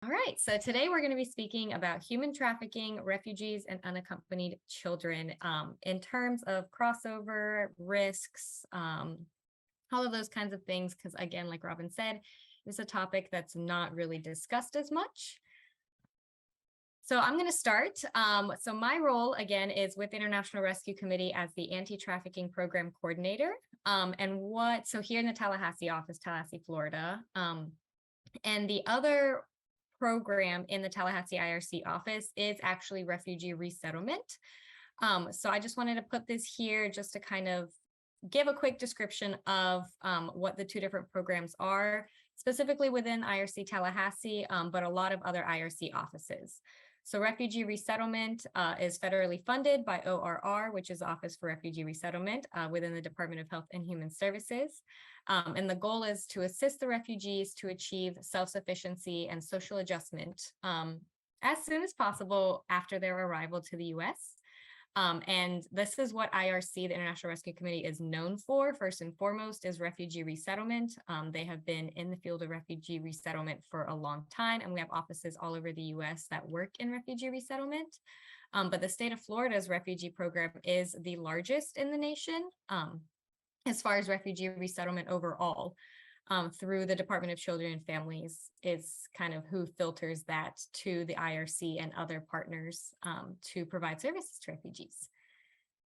All right, so today we're going to be speaking about human trafficking, refugees, and unaccompanied children in terms of crossover, risks, all of those kinds of things, because again, like Robin said, it's a topic that's not really discussed as much. So I'm going to start. So my role, again, is with the International Rescue Committee as the Anti-Trafficking Program Coordinator. So here in the Tallahassee office, Tallahassee, Florida, and the other program in the Tallahassee IRC office is actually refugee resettlement. So I just wanted to put this here just to kind of give a quick description of what the two different programs are, specifically within IRC Tallahassee, but a lot of other IRC offices. So refugee resettlement is federally funded by ORR, which is Office for Refugee Resettlement within the Department of Health and Human Services. And the goal is to assist the refugees to achieve self-sufficiency and social adjustment as soon as possible after their arrival to the US. And this is what IRC, the International Rescue Committee, is known for. First and foremost is refugee resettlement. They have been in the field of refugee resettlement for a long time, and we have offices all over the US that work in refugee resettlement. But the state of Florida's refugee program is the largest in the nation as far as refugee resettlement overall. Through the Department of Children and Families is kind of who filters that to the IRC and other partners to provide services to refugees.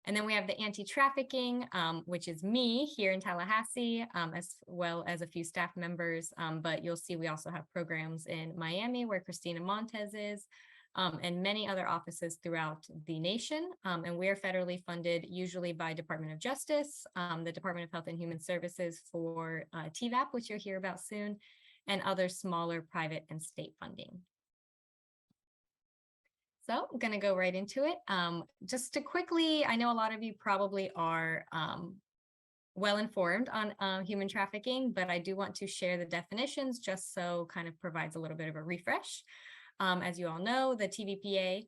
And then we have the anti-trafficking, which is me here in Tallahassee, as well as a few staff members. But you'll see we also have programs in Miami where Kristina Montes is, and many other offices throughout the nation. And we are federally funded usually by Department of Justice, the Department of Health and Human Services for TVAP, which you'll hear about soon, and other smaller private and state funding. So I'm going to go right into it. Just to quickly, I know a lot of you probably are well informed on human trafficking, but I do want to share the definitions just so kind of provides a little bit of a refresh. As you all know, the TVPA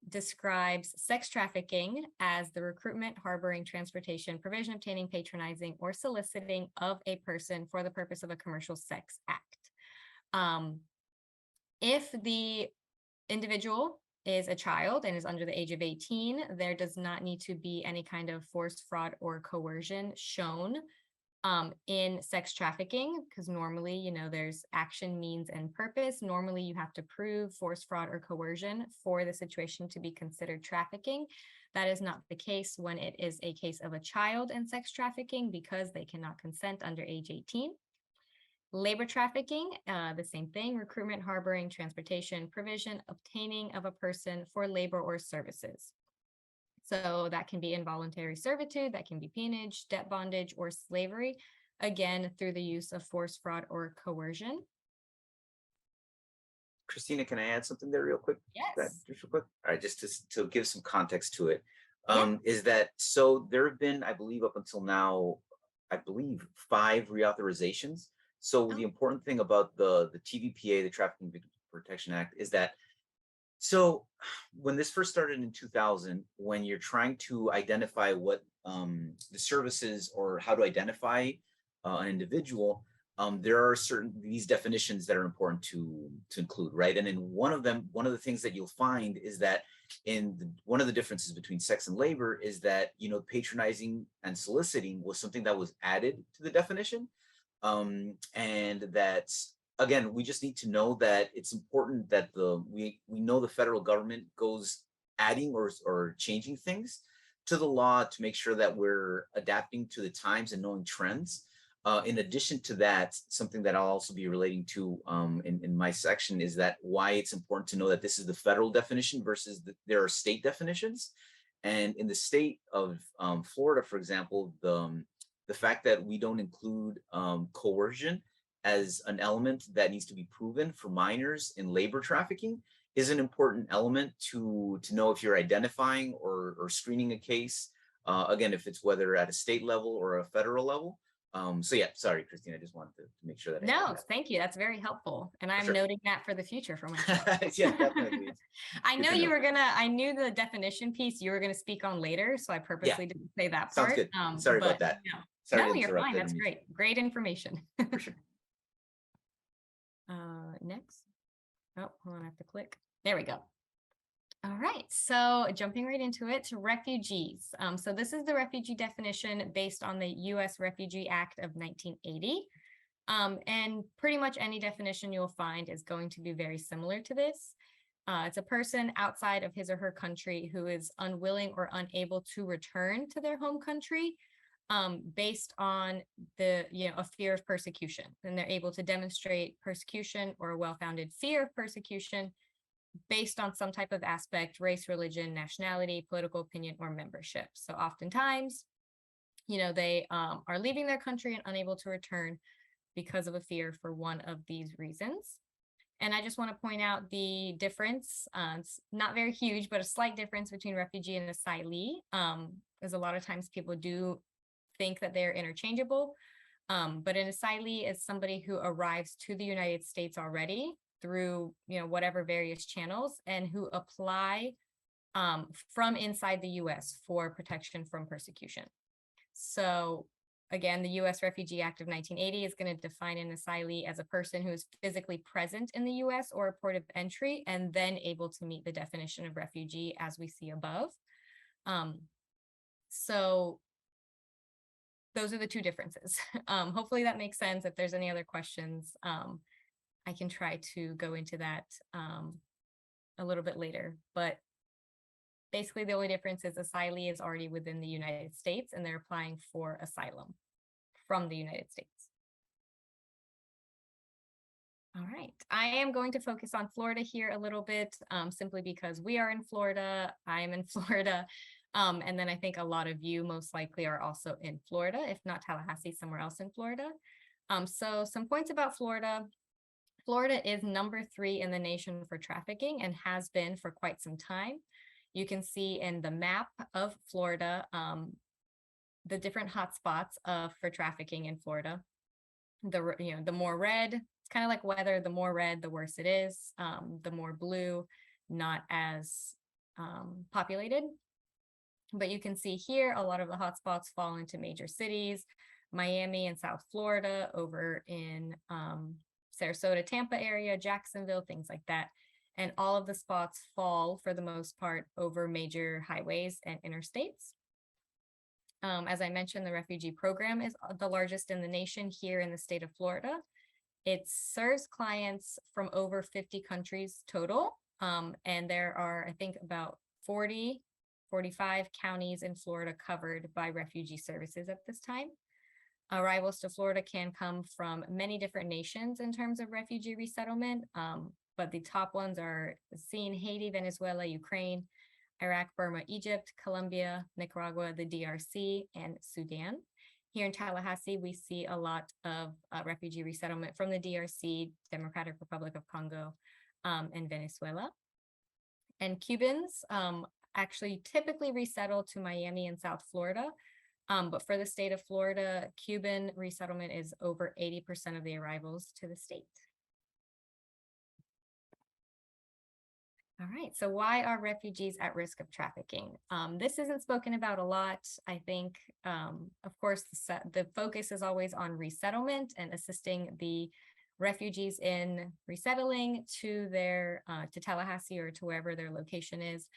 describes sex trafficking as the recruitment, harboring, transportation, provision, obtaining, patronizing, or soliciting of a person for the purpose of a commercial sex act. If the individual is a child and is under the age of 18, there does not need to be any kind of force, fraud, or coercion shown in sex trafficking, because normally, you know, there's action, means, and purpose. Normally, you have to prove force, fraud, or coercion for the situation to be considered trafficking. That is not the case when it is a case of a child in sex trafficking because they cannot consent under age 18. Labor trafficking, the same thing, recruitment, harboring, transportation, provision, obtaining of a person for labor or services. So that can be involuntary servitude, that can be peonage, debt bondage, or slavery, again, through the use of force, fraud, or coercion. Kristina, can I add something there real quick? Yes. Just real quick. All right, just to give some context to it. Yeah. Is that so there have been, I believe up until now, 5 reauthorizations. So the important thing about the TVPA, the Trafficking Victims Protection Act, is that so when this first started in 2000, when you're trying to identify what the services or how to identify an individual, there are these definitions that are important to include, right? And in one of the things that you'll find is that one of the differences between sex and labor is that, you know, patronizing and soliciting was something that was added to the definition. And that, again, we just need to know that it's important that we know the federal government goes adding or changing things to the law to make sure that we're adapting to the times and knowing trends. In addition to that, something that I'll also be relating to in my section is that why it's important to know that this is the federal definition versus there are state definitions. And in the state of Florida, for example, the fact that we don't include coercion as an element that needs to be proven for minors in labor trafficking is an important element to know if you're identifying or screening a case, again, if it's whether at a state level or a federal level. So yeah, sorry, Kristina, I just wanted to make sure that. No, thank you. That's very helpful. And I'm noting that for the future for myself. Yeah, definitely. I know I knew the definition piece you were going to speak on later, so I purposely didn't say that part. Sounds good. Sorry about that. No, you're fine. That's great. Great information. For sure. Next. Oh, hold on, I have to click. There we go. All right, so jumping right into it, refugees. So this is the refugee definition based on the U.S. Refugee Act of 1980. And pretty much any definition you'll find is going to be very similar to this. It's a person outside of his or her country who is unwilling or unable to return to their home country based on a fear of persecution. And they're able to demonstrate persecution or a well-founded fear of persecution based on some type of aspect, race, religion, nationality, political opinion, or membership. So oftentimes, they are leaving their country and unable to return because of a fear for one of these reasons. And I just want to point out the difference. It's not very huge, but a slight difference between refugee and asylee, because a lot of times people do think that they're interchangeable. But an asylee is somebody who arrives to the United States already through whatever various channels, and who apply from inside the US for protection from persecution. So again, the US Refugee Act of 1980 is going to define an asylee as a person who is physically present in the US or a port of entry and then able to meet the definition of refugee as we see above. So those are the two differences. Hopefully that makes sense. If there's any other questions, I can try to go into that a little bit later. But basically, the only difference is asylee is already within the United States and they're applying for asylum from the United States. All right, I am going to focus on Florida here a little bit, simply because we are in Florida, I am in Florida, and then I think a lot of you most likely are also in Florida, if not Tallahassee, somewhere else in Florida. So some points about Florida. Florida is number 3 in the nation for trafficking and has been for quite some time. You can see in the map of Florida, the different hotspots for trafficking in Florida. The more red, it's kind of like weather, the more red, the worse it is. The more blue, not as populated. But you can see here, a lot of the hotspots fall into major cities, Miami and South Florida, over in Sarasota, Tampa area, Jacksonville, things like that. And all of the spots fall, for the most part, over major highways and interstates. As I mentioned, the refugee program is the largest in the nation here in the state of Florida. It serves clients from over 50 countries total. And there are, I think, about 45 counties in Florida covered by refugee services at this time. Arrivals to Florida can come from many different nations in terms of refugee resettlement, but the top ones are seen: Haiti, Venezuela, Ukraine, Iraq, Burma, Egypt, Colombia, Nicaragua, the DRC, and Sudan. Here in Tallahassee, we see a lot of refugee resettlement from the DRC, Democratic Republic of Congo, and Venezuela. And Cubans actually typically resettle to Miami and South Florida. But for the state of Florida, Cuban resettlement is over 80% of the arrivals to the state. All right, so why are refugees at risk of trafficking? This isn't spoken about a lot. I think, of course, the focus is always on resettlement and assisting the refugees in resettling to to Tallahassee or to wherever their location is,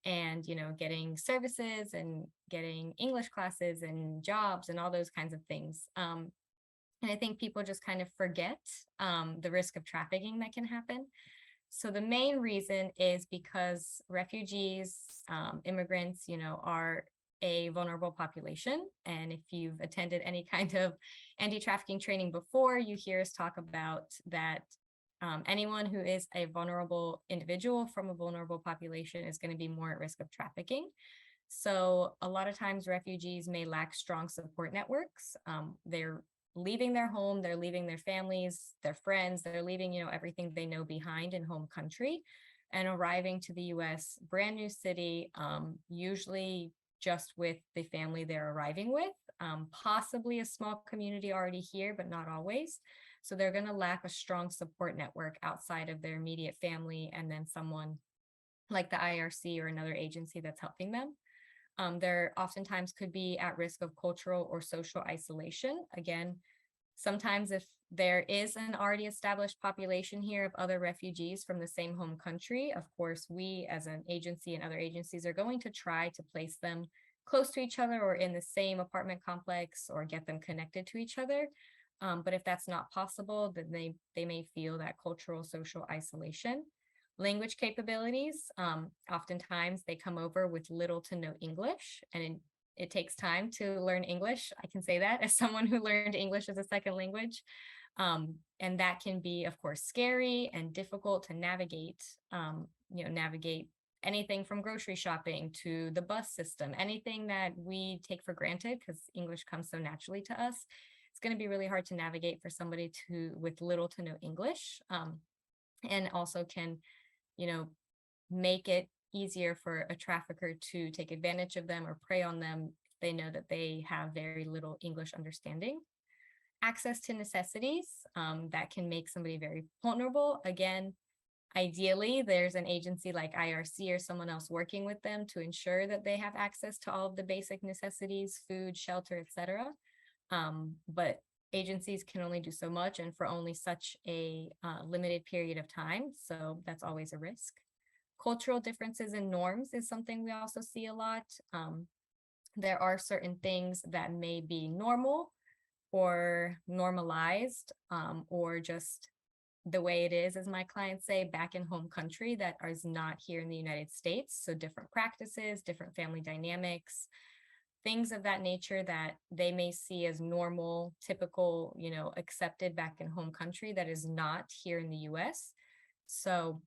and getting services and getting English classes and jobs and all those kinds of things. And I think people just kind of forget the risk of trafficking that can happen. So the main reason is because refugees, immigrants, are a vulnerable population. And if you've attended any kind of anti-trafficking training before, you hear us talk about that. Anyone who is a vulnerable individual from a vulnerable population is going to be more at risk of trafficking. So a lot of times refugees may lack strong support networks. They're leaving their home, they're leaving their families, their friends, they're leaving, everything they know behind in home country, and arriving to the US, brand new city, usually just with the family they're arriving with, possibly a small community already here, but not always. So they're going to lack a strong support network outside of their immediate family and then someone like the IRC or another agency that's helping them. There oftentimes could be at risk of cultural or social isolation. Again, Sometimes if there is an already established population here of other refugees from the same home country, of course, we as an agency and other agencies are going to try to place them close to each other or in the same apartment complex or get them connected to each other. But if that's not possible, then they may feel that cultural social isolation. Language capabilities, oftentimes they come over with little to no English, and it takes time to learn English. I can say that as someone who learned English as a second language. And that can be, of course, scary and difficult to navigate, navigate anything from grocery shopping to the bus system, anything that we take for granted because English comes so naturally to us. It's going to be really hard to navigate for somebody with little to no English, and also can, make it easier for a trafficker to take advantage of them or prey on them if they know that they have very little English understanding. Access to necessities, that can make somebody very vulnerable. Again, ideally, there's an agency like IRC or someone else working with them to ensure that they have access to all of the basic necessities, food, shelter, etc. But agencies can only do so much and for only such a limited period of time. So that's always a risk. Cultural differences in norms is something we also see a lot. There are certain things that may be normal or normalized, or just the way it is, as my clients say, back in home country that is not here in the United States. So different practices, different family dynamics, things of that nature that they may see as normal, typical, accepted back in home country that is not here in the US. So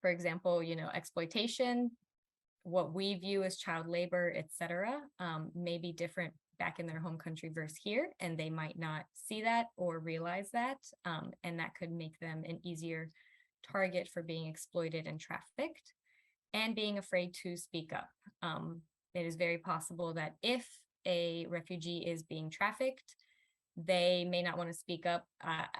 for example, exploitation, what we view as child labor, etc., may be different back in their home country versus here, and they might not see that or realize that, and that could make them an easier target for being exploited and trafficked, and being afraid to speak up. It is very possible that if a refugee is being trafficked, they may not want to speak up,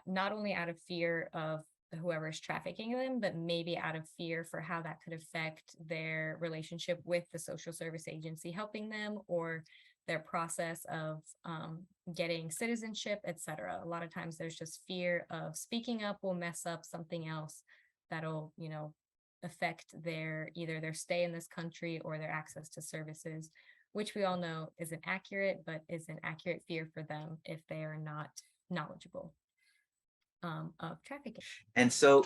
not only out of fear of whoever is trafficking them, but maybe out of fear for how that could affect their relationship with the social service agency helping them or their process of getting citizenship, etc. A lot of times there's just fear of speaking up will mess up something else that'll, affect either their stay in this country or their access to services, which we all know isn't accurate, but is an accurate fear for them if they are not knowledgeable of trafficking. And so,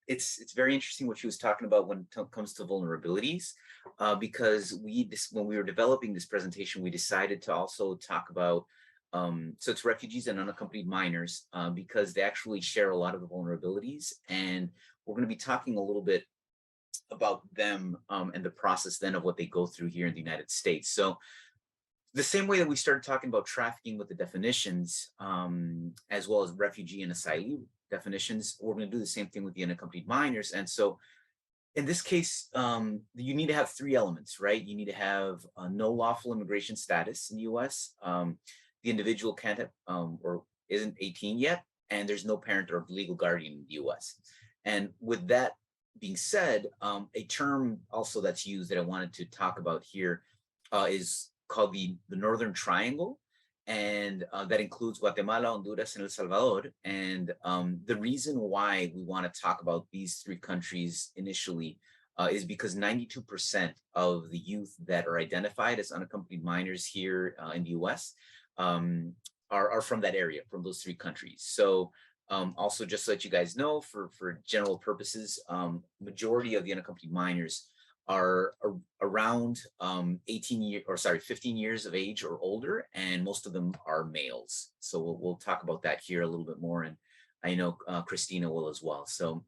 it's very interesting what she was talking about when it comes to vulnerabilities, because when we were developing this presentation, we decided to also talk about, so it's refugees and unaccompanied minors, because they actually share a lot of the vulnerabilities. And we're going to be talking a little bit about them and the process then of what they go through here in the United States. So the same way that we started talking about trafficking with the definitions, as well as refugee and asylee definitions, we're going to do the same thing with the unaccompanied minors. And so in this case, you need to have three elements, right? You need to have no lawful immigration status in the US. The individual can't have, or isn't 18 yet, and there's no parent or legal guardian in the US. And with that being said, a term also that's used that I wanted to talk about here is called the Northern Triangle, and that includes Guatemala, Honduras, and El Salvador. And the reason why we want to talk about these three countries initially is because 92% of the youth that are identified as unaccompanied minors here in the US are from that area, from those three countries. So also, just so that you guys know, for general purposes, majority of the unaccompanied minors are around 15 years of age or older, and most of them are males. So we'll talk about that here a little bit more, and I know Kristina will as well. So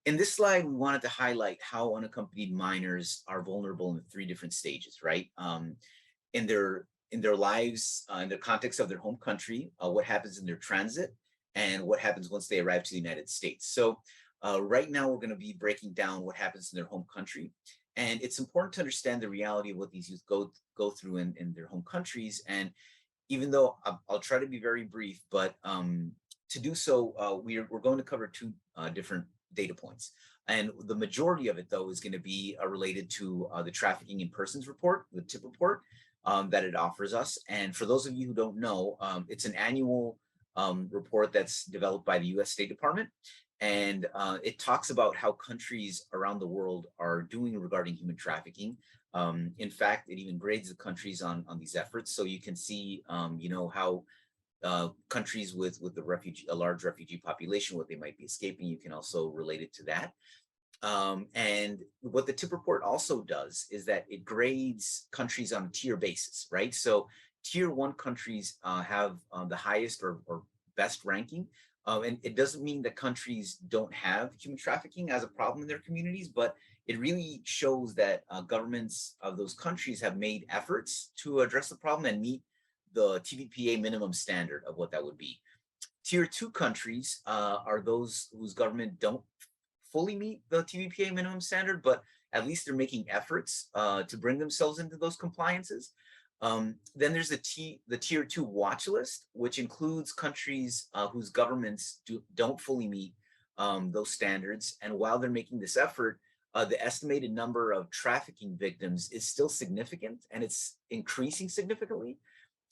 in this slide, we wanted to highlight how unaccompanied minors are vulnerable in three different stages, right? In their lives, in the context of their home country, what happens in their transit, and what happens once they arrive to the United States. So right now, we're going to be breaking down what happens in their home country. And it's important to understand the reality of what these youth go through in their home countries. And even though I'll try to be very brief, but to do so, we're going to cover two different data points. And the majority of it, though, is going to be related to the Trafficking in Persons report, the TIP report that it offers us. And for those of you who don't know, it's an annual report that's developed by the US State Department. And it talks about how countries around the world are doing regarding human trafficking. In fact, it even grades the countries on these efforts. So you can see, how countries with a large refugee population, what they might be escaping, you can also relate it to that. And what the TIP report also does is that it grades countries on a tier basis, right? So tier one countries have the highest or best ranking. And it doesn't mean that countries don't have human trafficking as a problem in their communities, but it really shows that governments of those countries have made efforts to address the problem and meet the TVPA minimum standard of what that would be. Tier two countries are those whose government don't fully meet the TVPA minimum standard, but at least they're making efforts to bring themselves into those compliances. Then there's the tier two watch list, which includes countries whose governments don't fully meet those standards. And while they're making this effort, the estimated number of trafficking victims is still significant, and it's increasing significantly.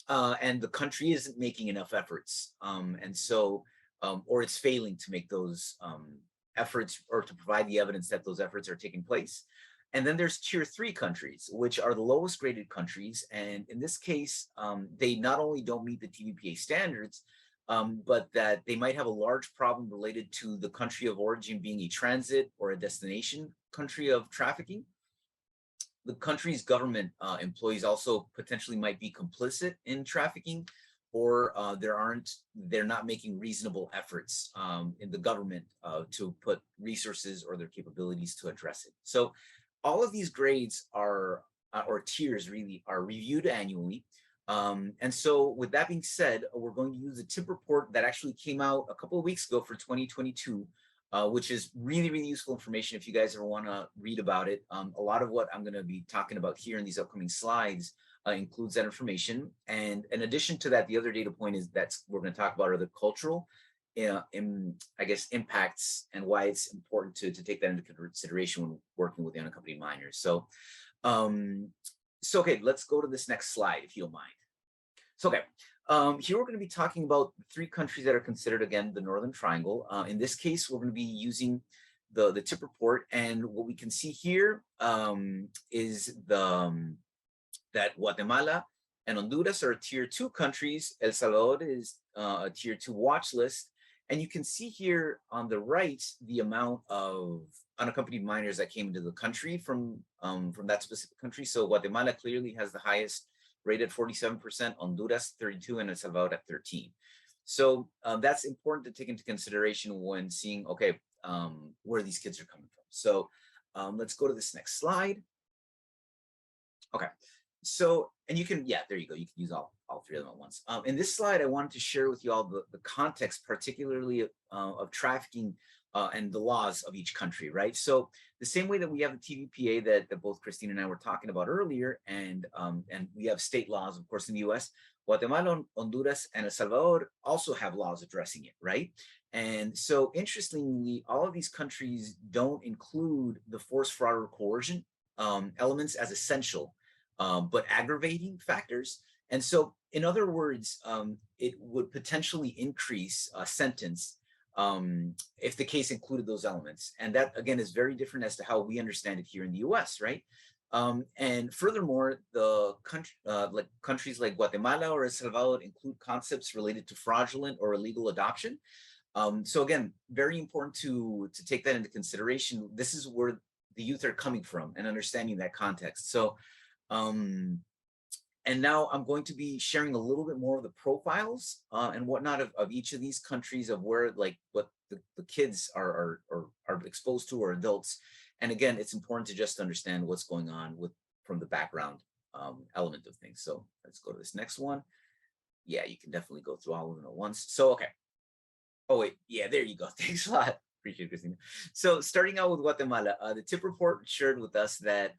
And the country isn't making enough efforts. Or it's failing to make those efforts or to provide the evidence that those efforts are taking place. And then there's tier three countries, which are the lowest graded countries. And in this case, they not only don't meet the TVPA standards, but that they might have a large problem related to the country of origin being a transit or a destination country of trafficking. The country's government employees also potentially might be complicit in trafficking, or they're not making reasonable efforts in the government to put resources or their capabilities to address it. So all of these grades or tiers really are reviewed annually. And so with that being said, we're going to use a TIP report that actually came out a couple of weeks ago for 2022, which is really, really useful information if you guys ever want to read about it. A lot of what I'm going to be talking about here in these upcoming slides includes that information. And in addition to that, the other data point is that we're going to talk about are the cultural impacts and why it's important to take that into consideration when working with the unaccompanied minors. So okay, let's go to this next slide, if you don't mind. So, okay, here we're going to be talking about three countries that are considered, again, the Northern Triangle. In this case, we're going to be using the TIP report. And what we can see here is that Guatemala and Honduras are tier two countries. El Salvador is a tier two watch list. And you can see here on the right the amount of unaccompanied minors that came into the country from that specific country. So Guatemala clearly has the highest rate at 47%, Honduras 32%, and El Salvador at 13%. So that's important to take into consideration when seeing, okay, where these kids are coming from. So let's go to this next slide. Okay, so, and you can, yeah, there you go. You can use all three of them at once. In this slide, I wanted to share with you all the context, particularly of trafficking and the laws of each country, right? So the same way that we have the TVPA that both Kristina and I were talking about earlier, and we have state laws, of course, in the US, Guatemala, Honduras, and El Salvador also have laws addressing it, right? And so interestingly, all of these countries don't include the force, fraud, or coercion elements as essential, but aggravating factors. And so, in other words, it would potentially increase a sentence if the case included those elements. And that, again, is very different as to how we understand it here in the US, right? And furthermore, the countries like Guatemala or El Salvador include concepts related to fraudulent or illegal adoption. So again, very important to take that into consideration. This is where the youth are coming from and understanding that context. So, and now I'm going to be sharing a little bit more of the profiles and whatnot of each of these countries, of where, like, what the kids are exposed to, or adults. And again, it's important to just understand what's going on from the background element of things. So let's go to this next one. Yeah, you can definitely go through all of them at once. So, okay. Oh, wait. Yeah, there you go. Thanks a lot. Appreciate it, Kristina. So starting out with Guatemala, the TIP report shared with us that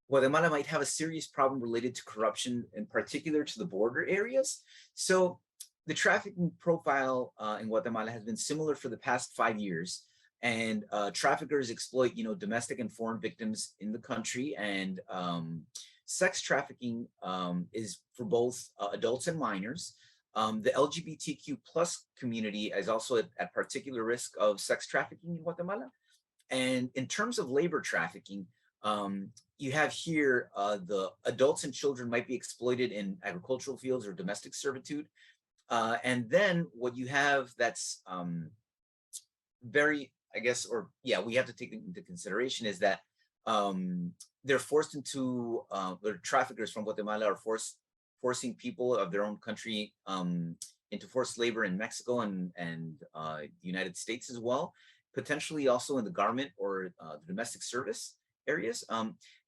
Guatemala might have a serious problem related to corruption, in particular to the border areas. So the trafficking profile in Guatemala has been similar for the past 5 years. And traffickers exploit, domestic and foreign victims in the country. And sex trafficking is for both adults and minors. The LGBTQ plus community is also at particular risk of sex trafficking in Guatemala. And in terms of labor trafficking, you have here the adults and children might be exploited in agricultural fields or domestic servitude. And then what you have that's very, I guess, or yeah, we have to take into consideration is that they're forced into, the traffickers from Guatemala are forcing people of their own country into forced labor in Mexico and the United States as well, potentially also in the garment or the domestic service areas.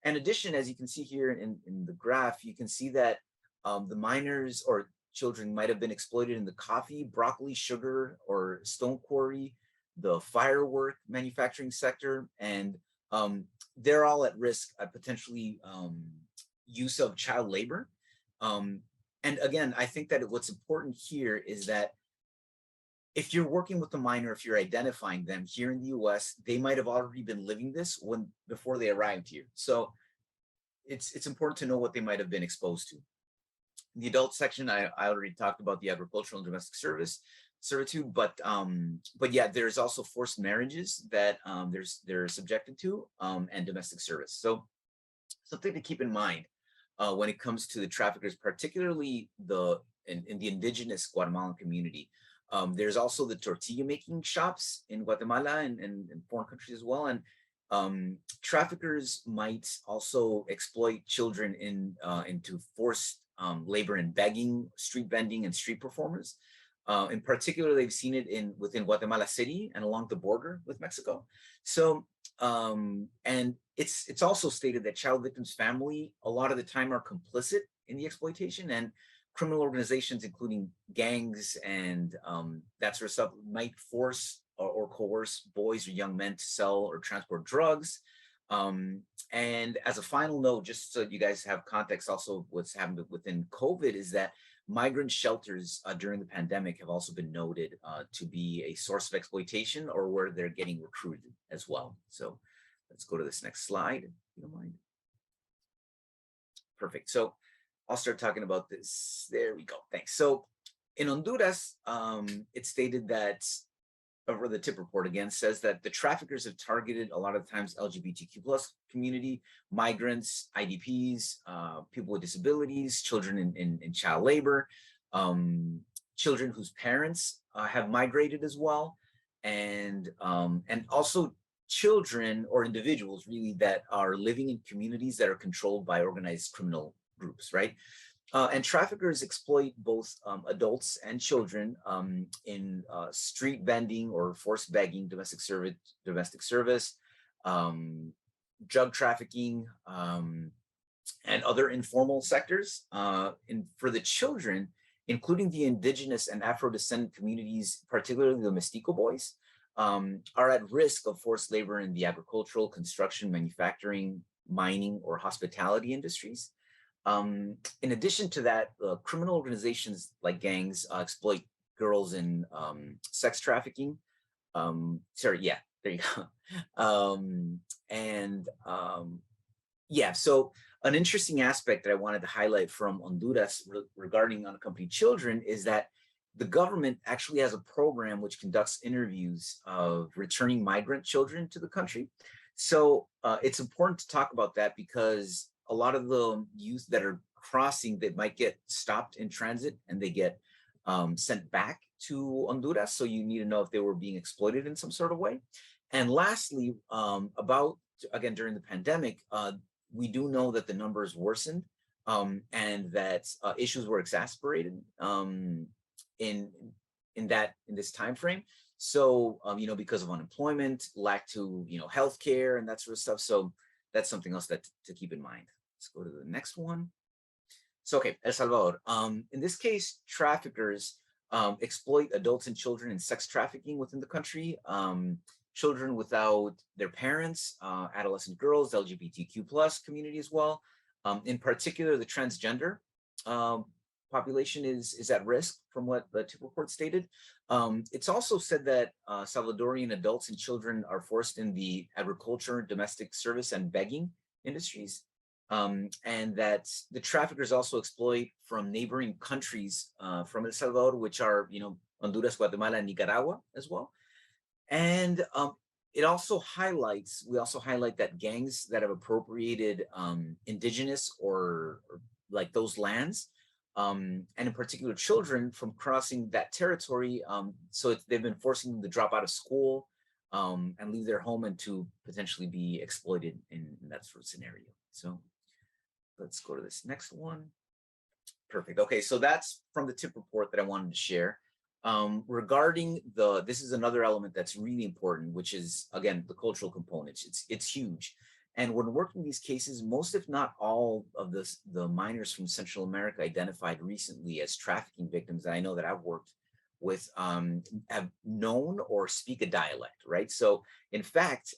In addition, as you can see here in the graph, you can see that the minors or children might have been exploited in the coffee, broccoli, sugar, or stone quarry, the firework manufacturing sector, and they're all at risk at potentially use of child labor. And again, I think that what's important here is that if you're working with a minor, if you're identifying them here in the US, they might have already been living this before they arrived here. So it's important to know what they might have been exposed to. In the adult section, I already talked about the agricultural and domestic servitude, but yeah, there's also forced marriages that they're subjected to, and domestic service. So something to keep in mind when it comes to the traffickers, particularly in the indigenous Guatemalan community. There's also the tortilla making shops in Guatemala and foreign countries as well. And traffickers might also exploit children into forced labor in begging, street vending, and street performers. In particular, they've seen it within Guatemala City and along the border with Mexico. So, and it's also stated that child victims' family a lot of the time are complicit in the exploitation, and criminal organizations, including gangs and that sort of stuff, might force or coerce boys or young men to sell or transport drugs. And as a final note, just so you guys have context, also what's happened within COVID is that migrant shelters during the pandemic have also been noted to be a source of exploitation or where they're getting recruited as well. So let's go to this next slide, if you don't mind. Perfect. So I'll start talking about this. There we go. Thanks. So in Honduras, it stated that, or the TIP report again says that the traffickers have targeted a lot of times LGBTQ plus community, migrants, IDPs, people with disabilities, children in child labor, children whose parents have migrated as well, and also children or individuals really that are living in communities that are controlled by organized criminal groups, right? And traffickers exploit both adults and children in street vending or forced begging, domestic service, drug trafficking, and other informal sectors. And for the children, including the indigenous and Afro-descendant communities, particularly the Mestizo boys, are at risk of forced labor in the agricultural, construction, manufacturing, mining, or hospitality industries. In addition to that, criminal organizations like gangs exploit girls in sex trafficking. Sorry, yeah, there you go. Yeah, so an interesting aspect that I wanted to highlight from Honduras regarding unaccompanied children is that the government actually has a program which conducts interviews of returning migrant children to the country. So it's important to talk about that because a lot of the youth that are crossing that might get stopped in transit and they get sent back to Honduras. So you need to know if they were being exploited in some sort of way. And lastly, again, during the pandemic, we do know that the numbers worsened and that issues were exacerbated in this time frame. So, because of unemployment, lack to, healthcare and that sort of stuff. So that's something else that to keep in mind. Let's go to the next one. So, okay, El Salvador. In this case, traffickers exploit adults and children in sex trafficking within the country. Children without their parents, adolescent girls, LGBTQ plus community as well. In particular, the transgender population is at risk from what the TIP report stated. It's also said that Salvadorian adults and children are forced in the agriculture, domestic service, and begging industries. and that the traffickers also exploit from neighboring countries from El Salvador, which are, Honduras, Guatemala, and Nicaragua as well. And we also highlight that gangs that have appropriated indigenous or like those lands, and in particular children from crossing that territory. So they've been forcing them to drop out of school and leave their home and to potentially be exploited in that sort of scenario. So let's go to this next one. Perfect. Okay, so that's from the tip report that I wanted to share. Regarding this is another element that's really important, which is, again, the cultural components. It's huge. And when working these cases, most, if not all, of the minors from Central America identified recently as trafficking victims that I know that I've worked with have known or speak a dialect, right? So in fact,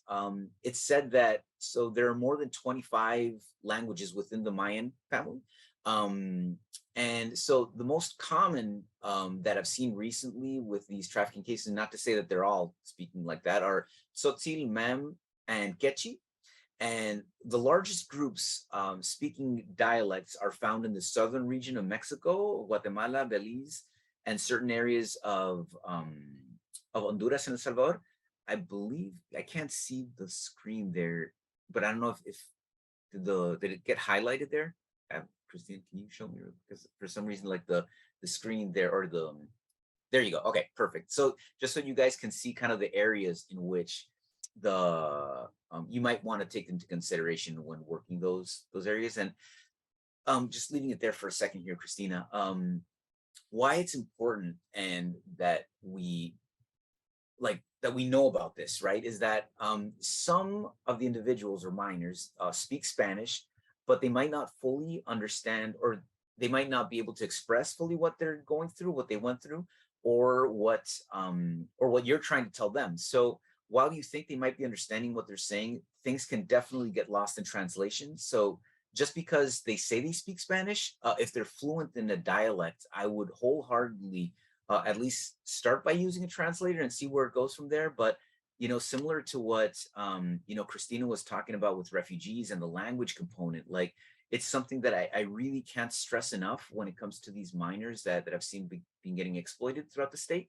it's said that there are more than 25 languages within the Mayan family. And so the most common that I've seen recently with these trafficking cases, not to say that they're all speaking like that, are Tzotzil, Mem, and Quechua. And the largest groups speaking dialects are found in the southern region of Mexico, Guatemala, Belize, and certain areas of Honduras and El Salvador. I believe I can't see the screen there, but I don't know if did it get highlighted there? Kristina, can you show me? Because for some reason, like the screen there or there you go. Okay, perfect. So just so you guys can see kind of the areas in which you might want to take into consideration when working those areas. And just leaving it there for a second here, Kristina, why it's important and that we know about this, right, is that some of the individuals or minors speak Spanish, but they might not fully understand, or they might not be able to express fully what they're going through, what they went through, or what you're trying to tell them. So while you think they might be understanding what they're saying, things can definitely get lost in translation. So just because they say they speak Spanish, if they're fluent in a dialect, I would wholeheartedly at least start by using a translator and see where it goes from there. But similar to what Kristina was talking about with refugees and the language component, like it's something that I really can't stress enough when it comes to these minors that I've seen been getting exploited throughout the state,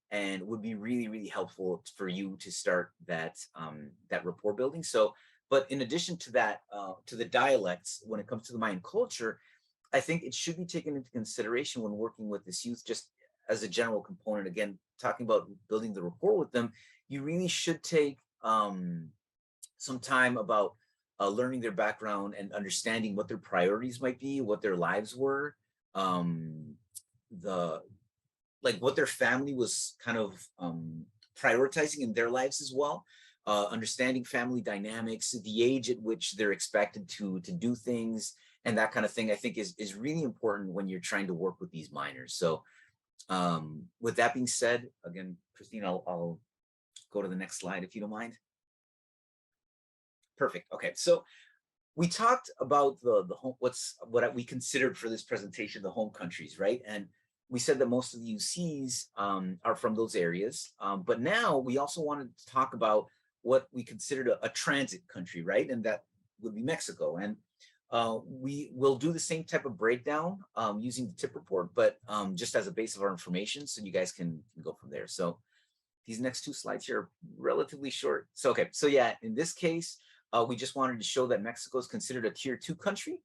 and would be really, really helpful for you to start that rapport building. So, but in addition to that, to the dialects, when it comes to the Mayan culture, I think it should be taken into consideration when working with this youth, just as a general component. Again, talking about building the rapport with them, you really should take some time about learning their background and understanding what their priorities might be, what their lives were, what their family was kind of prioritizing in their lives as well. Understanding family dynamics, the age at which they're expected to do things, and that kind of thing, I think is really important when you're trying to work with these minors. So with that being said, again, Kristina, I'll go to the next slide if you don't mind. Perfect. Okay, so we talked about the home, what we considered for this presentation the home countries, right? And we said that most of the UCs are from those areas, but now we also wanted to talk about what we considered a transit country, right? And that would be Mexico. And we will do the same type of breakdown using the tip report, but just as a base of our information, so you guys can go from there. So these next two slides here are relatively short. So, okay, so yeah, in this case, we just wanted to show that Mexico is considered a tier 2 country,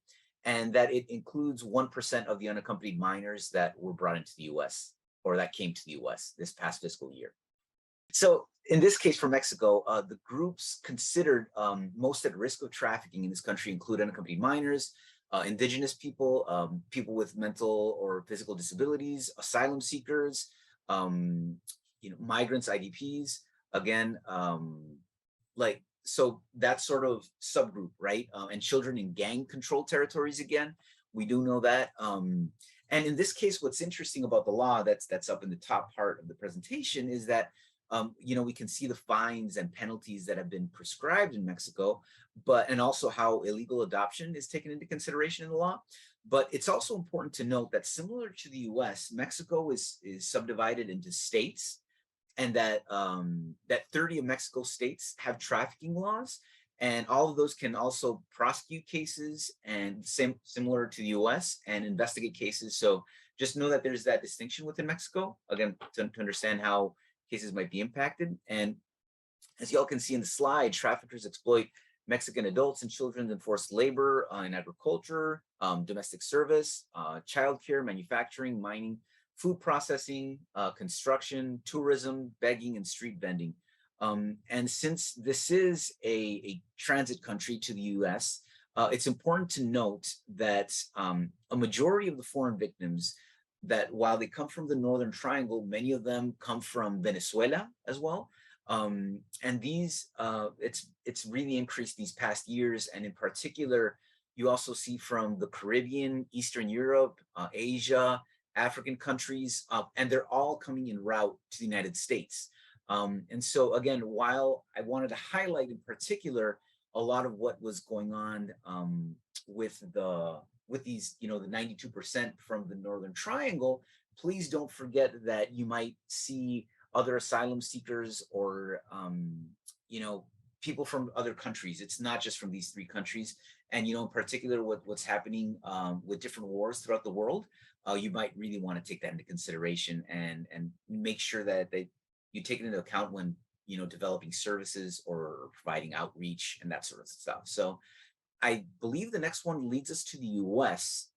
and that it includes 1% of the unaccompanied minors that were brought into the US, or that came to the US this past fiscal year. So in this case for Mexico, the groups considered most at risk of trafficking in this country include unaccompanied minors, indigenous people, people with mental or physical disabilities, asylum seekers, migrants, IDPs, again, so that sort of subgroup, right? And children in gang controlled territories, again, we do know that. And in this case, what's interesting about the law that's up in the top part of the presentation is that we can see the fines and penalties that have been prescribed in Mexico, and also how illegal adoption is taken into consideration in the law. But it's also important to note that similar to the US, Mexico is subdivided into states, and that 30 of Mexico states have trafficking laws, And all of those can also prosecute cases and similar to the US and investigate cases. So just know that there's that distinction within Mexico, again, to understand how cases might be impacted. And as y'all can see in the slide, traffickers exploit Mexican adults and children in forced labor in agriculture, domestic service, childcare, manufacturing, mining, food processing, construction, tourism, begging, and street vending. And since this is a transit country to the US, it's important to note that a majority of the foreign victims, that while they come from the Northern Triangle, many of them come from Venezuela as well. And these, it's really increased these past years. And in particular, you also see from the Caribbean, Eastern Europe, Asia, African countries, and they're all coming en route to the United States. And so again, while I wanted to highlight in particular a lot of what was going on with these, the 92% from the Northern Triangle, please don't forget that you might see other asylum seekers or people from other countries. It's not just from these three countries. And in particular, what's happening with different wars throughout the world, you might really want to take that into consideration and make sure that you take it into account when developing services or providing outreach and that sort of stuff. So I believe the next one leads us to the US,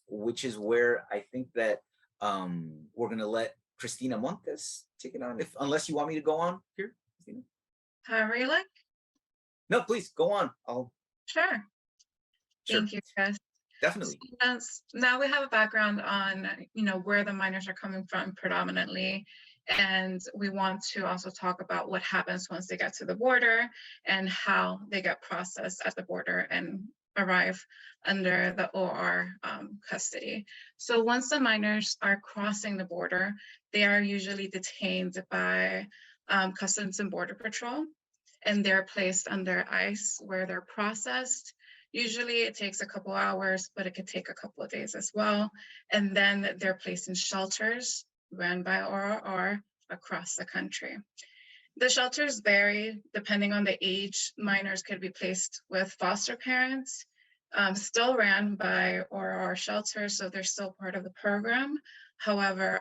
which is where I think that we're going to let Kristina Montes take it on, unless you want me to go on here, Kristina. However you like. No, please go on. Sure. Thank you, Chris. Definitely. So now we have a background on where the minors are coming from predominantly, and we want to also talk about what happens once they get to the border and how they get processed at the border and arrive under the OR custody. So once the minors are crossing the border, they are usually detained by Customs and Border Patrol, and they're placed under ICE where they're processed. Usually it takes a couple hours, but it could take a couple of days as well. And then they're placed in shelters run by ORR across the country. The shelters vary depending on the age. Minors could be placed with foster parents, still ran by ORR shelters, so they're still part of the program. However,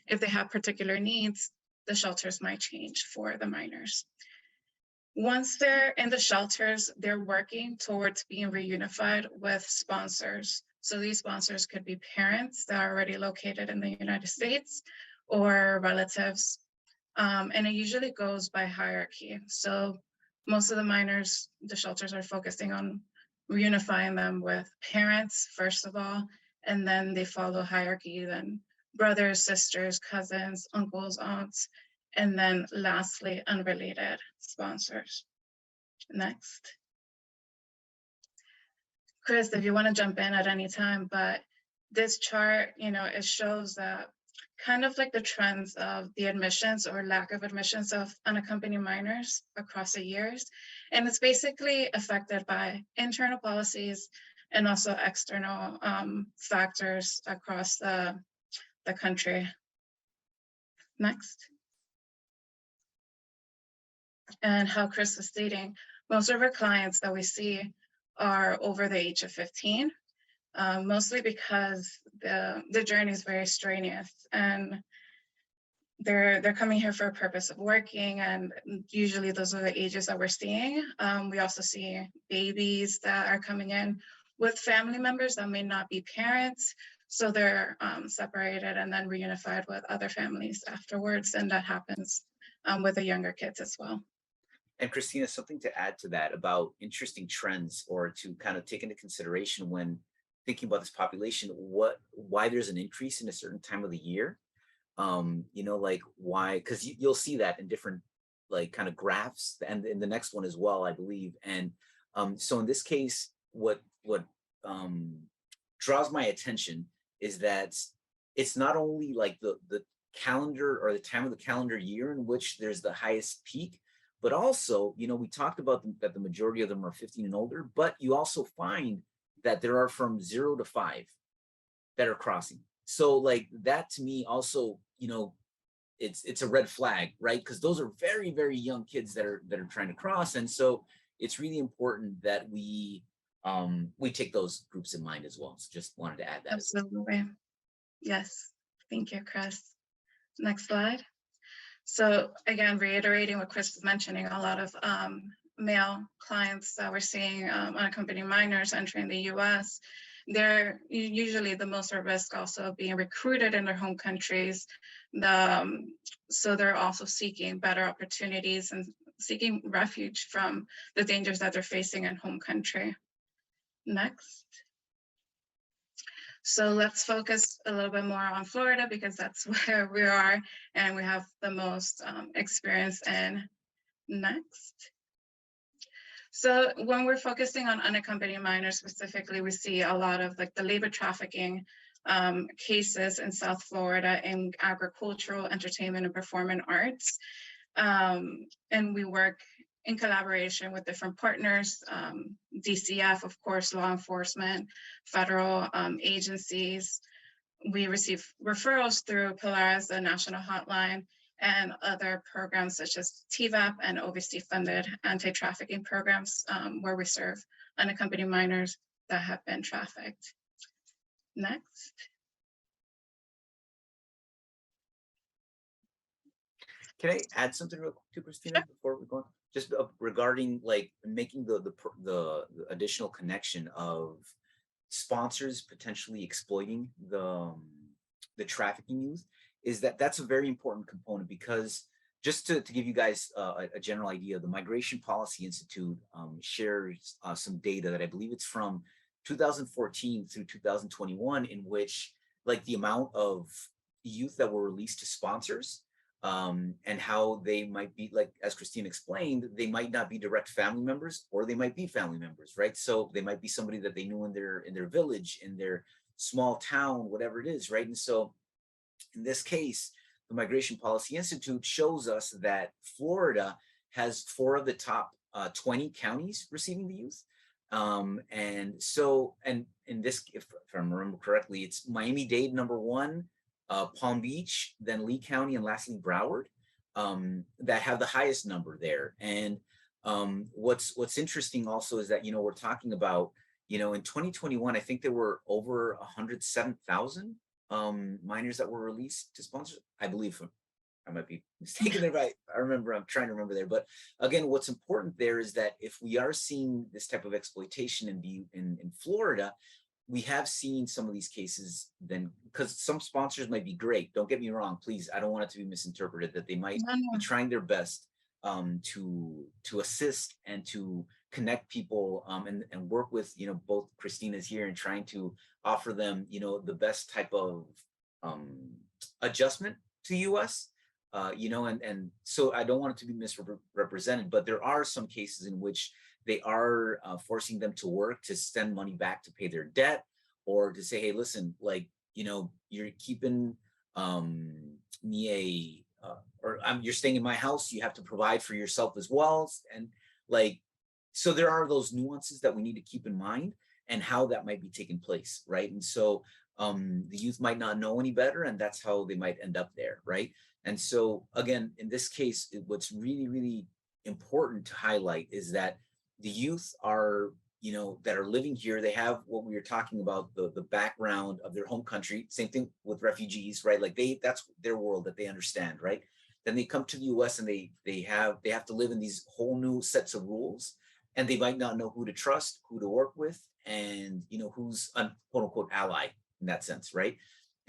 if they have particular needs, the shelters might change for the minors. Once they're in the shelters, they're working towards being reunified with sponsors. So these sponsors could be parents that are already located in the United States or relatives. And it usually goes by hierarchy. So most of the minors, the shelters are focusing on reunifying them with parents, first of all, and then they follow hierarchy, then brothers, sisters, cousins, uncles, aunts, and then lastly, unrelated sponsors. Next. Chris, if you want to jump in at any time, but this chart, it shows that kind of like the trends of the admissions or lack of admissions of unaccompanied minors across the years. And it's basically affected by internal policies and also external factors across the country. Next. And how Chris was stating, most of our clients that we see are over the age of 15, mostly because the journey is very strenuous and they're coming here for a purpose of working, and usually those are the ages that we're seeing. We also see babies that are coming in with family members that may not be parents, so they're separated and then reunified with other families afterwards, and that happens with the younger kids as well. And Kristina, something to add to that about interesting trends or to kind of take into consideration when thinking about this population, why there's an increase in a certain time of the year. Like why, because you'll see that in different like kind of graphs and in the next one as well, I believe. And so in this case, what draws my attention is that it's not only like the calendar or the time of the calendar year in which there's the highest peak, but also, we talked about that the majority of them are 15 and older, but you also find that there are from 0 to 5 that are crossing. So like that to me also, it's a red flag, right? Because those are very, very young kids that are trying to cross. And so it's really important that we take those groups in mind as well. So just wanted to add that as well. Absolutely. Yes. Thank you, Chris. Next slide. So again, reiterating what Chris was mentioning, a lot of male clients that we're seeing unaccompanied minors entering the US, they're usually the most at risk also of being recruited in their home countries. So they're also seeking better opportunities and seeking refuge from the dangers that they're facing in home country. Next. So let's focus a little bit more on Florida because that's where we are and we have the most experience in. Next. So when we're focusing on unaccompanied minors specifically, we see a lot of like the labor trafficking cases in South Florida in agricultural, entertainment, and performing arts. And we work in collaboration with different partners, DCF, of course, law enforcement, federal agencies. We receive referrals through Polaris, the national hotline, and other programs such as TVAP and OVC-funded anti-trafficking programs where we serve unaccompanied minors that have been trafficked. Next. Can I add something real quick to Kristina before we go on? Just regarding like making the additional connection of sponsors potentially exploiting the trafficking youth, is that's a very important component, because just to give you guys a general idea, the Migration Policy Institute shares some data that I believe it's from 2014 through 2021, in which like the amount of youth that were released to sponsors and how they might be, like as Kristina explained, they might not be direct family members, or they might be family members, right? So they might be somebody that they knew in their village, in their small town, whatever it is, right? And so in this case, the Migration Policy Institute shows us that Florida has 4 of the top 20 counties receiving the youth. And so, and in this, if I remember correctly, it's Miami-Dade #1, Palm Beach, then Lee County, and lastly Broward, that have the highest number there. And what's interesting also is that, we're talking about, in 2021, I think there were over 107,000 minors that were released to sponsors, I believe. I might be mistaken there, but I'm trying to remember there. But again, what's important there is that if we are seeing this type of exploitation in Florida, we have seen some of these cases then, because some sponsors might be great. Don't get me wrong, please. I don't want it to be misinterpreted that they might be trying their best to assist and to connect people and work with, both Kristina's here and trying to offer them, the best type of adjustment to US, and so I don't want it to be misrepresented, but there are some cases in which they are forcing them to work to send money back to pay their debt, or to say, hey, listen, like, you're keeping me you're staying in my house, you have to provide for yourself as well. And like, so there are those nuances that we need to keep in mind, and how that might be taking place, right? And so the youth might not know any better, and that's how they might end up there, right? And so again, in this case, what's really, really important to highlight is that the youth are, that are living here, they have what we were talking about, the background of their home country. Same thing with refugees, right? Like that's their world that they understand, right? Then they come to the US and they have to live in these whole new sets of rules, and they might not know who to trust, who to work with, and who's a quote unquote ally in that sense, right?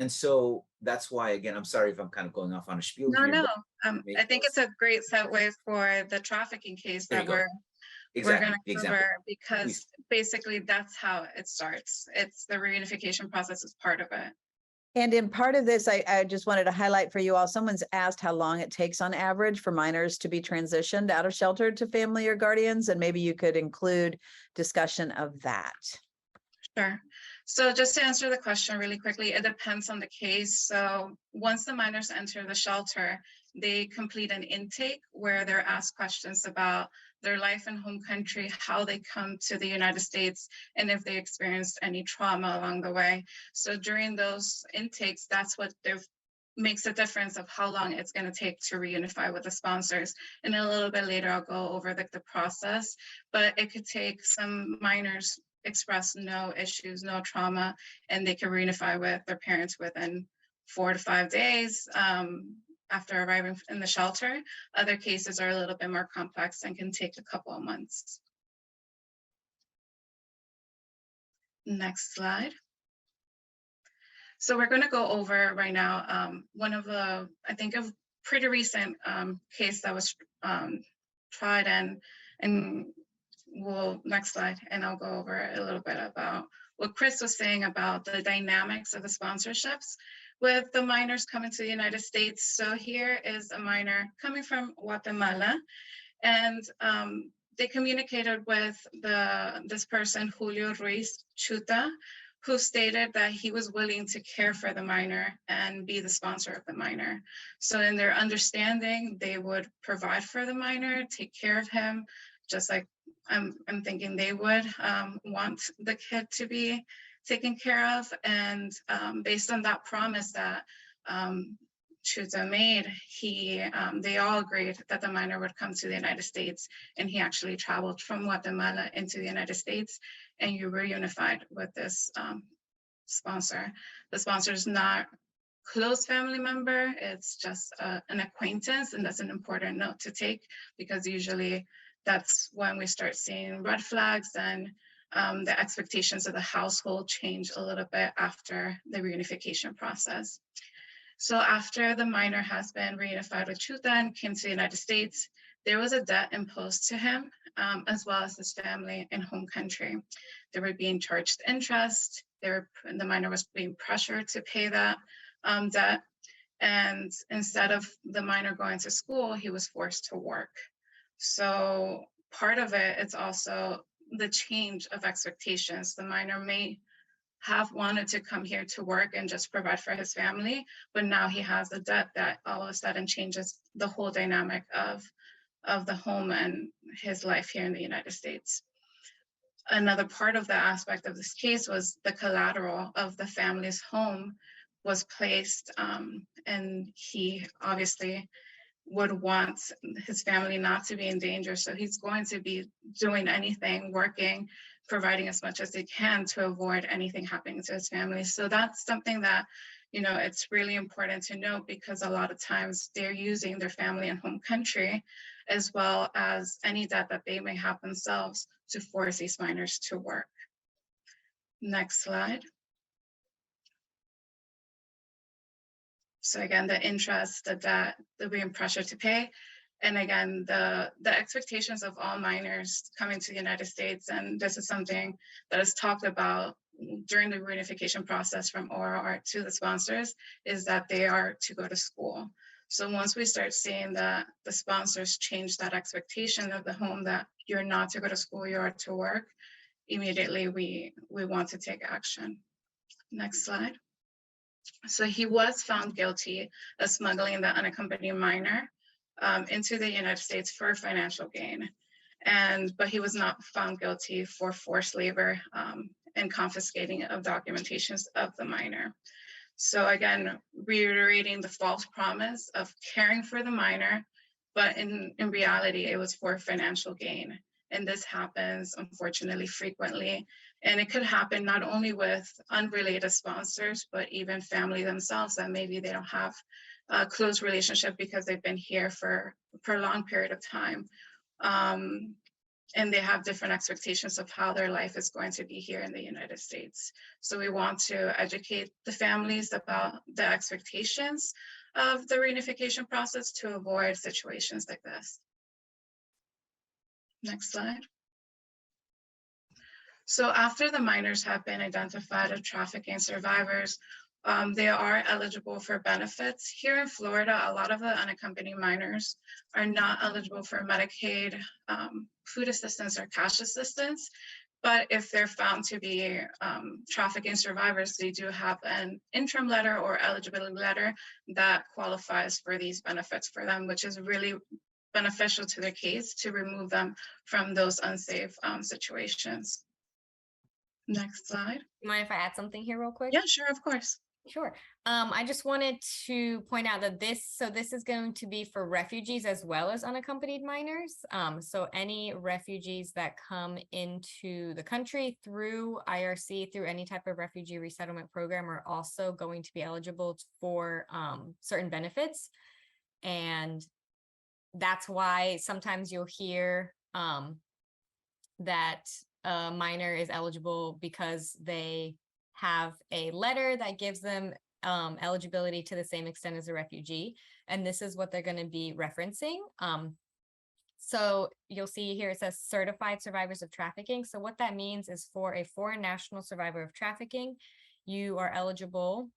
And so that's why, again, I'm sorry if I'm kind of going off on a spiel here. No. I think it's a great segue for the trafficking case that we're going to cover, because basically that's how it starts. It's the reunification process is part of it. And in part of this, I just wanted to highlight for you all, someone's asked how long it takes on average for minors to be transitioned out of shelter to family or guardians, and maybe you could include discussion of that. Sure. So just to answer the question really quickly, it depends on the case. So once the minors enter the shelter, they complete an intake where they're asked questions about their life in home country, how they come to the United States, and if they experienced any trauma along the way. So during those intakes, that's what they're makes a difference of how long it's going to take to reunify with the sponsors. And a little bit later, I'll go over the process, but it could take some minors express no issues, no trauma, and they can reunify with their parents within 4 to 5 days after arriving in the shelter. Other cases are a little bit more complex and can take a couple of months. Next slide. So we're going to go over right now one of the, I think, a pretty recent case that was tried, and we'll, next slide, and I'll go over a little bit about what Chris was saying about the dynamics of the sponsorships with the minors coming to the United States. So here is a minor coming from Guatemala, and they communicated with this person, Julio Ruiz Chuta, who stated that he was willing to care for the minor and be the sponsor of the minor. So in their understanding, they would provide for the minor, take care of him, just like I'm thinking they would want the kid to be taken care of. And based on that promise that Chuta made, they all agreed that the minor would come to the United States, and he actually traveled from Guatemala into the United States, and you reunified with this sponsor. The sponsor is not close family member, it's just an acquaintance, and that's an important note to take, because usually that's when we start seeing red flags, and the expectations of the household change a little bit after the reunification process. So after the minor has been reunified with Chuta and came to the United States, there was a debt imposed to him, as well as his family in home country. They were being charged interest. The minor was being pressured to pay that debt. And instead of the minor going to school, he was forced to work. So part of it, it's also the change of expectations. The minor may have wanted to come here to work and just provide for his family, but now he has a debt that all of a sudden changes the whole dynamic of the home and his life here in the United States. Another part of the aspect of this case was the collateral of the family's home was placed, and he obviously would want his family not to be in danger. So he's going to be doing anything, working, providing as much as they can to avoid anything happening to his family. So that's something that, it's really important to note, because a lot of times they're using their family and home country, as well as any debt that they may have themselves, to force these minors to work. Next slide. So again, the interest, the debt, the being pressured to pay. And again, the expectations of all minors coming to the United States, and this is something that is talked about during the reunification process from ORR to the sponsors, is that they are to go to school. So once we start seeing that the sponsors change that expectation of the home, that you're not to go to school, you are to work, immediately we want to take action. Next slide. So he was found guilty of smuggling the unaccompanied minor into the United States for financial gain. But he was not found guilty for forced labor and confiscating of documentations of the minor. So again, reiterating the false promise of caring for the minor, but in reality, it was for financial gain. And this happens, unfortunately, frequently. And it could happen not only with unrelated sponsors, but even family themselves, that maybe they don't have a close relationship because they've been here for a prolonged period of time. And they have different expectations of how their life is going to be here in the United States. So we want to educate the families about the expectations of the reunification process to avoid situations like this. Next slide. So after the minors have been identified as trafficking survivors, they are eligible for benefits. Here in Florida, a lot of the unaccompanied minors are not eligible for Medicaid, food assistance, or cash assistance. But if they're found to be trafficking survivors, they do have an interim letter or eligibility letter that qualifies for these benefits for them, which is really beneficial to their case to remove them from those unsafe situations. Next slide. You mind if I add something here real quick? Yeah, sure, of course. Sure. I just wanted to point out that this is going to be for refugees as well as unaccompanied minors. So any refugees that come into the country through IRC, through any type of refugee resettlement program, are also going to be eligible for certain benefits. And that's why sometimes you'll hear that a minor is eligible because they have a letter that gives them eligibility to the same extent as a refugee. And this is what they're going to be referencing. So you'll see here it says certified survivors of trafficking. So what that means is for a foreign national survivor of trafficking, you are eligible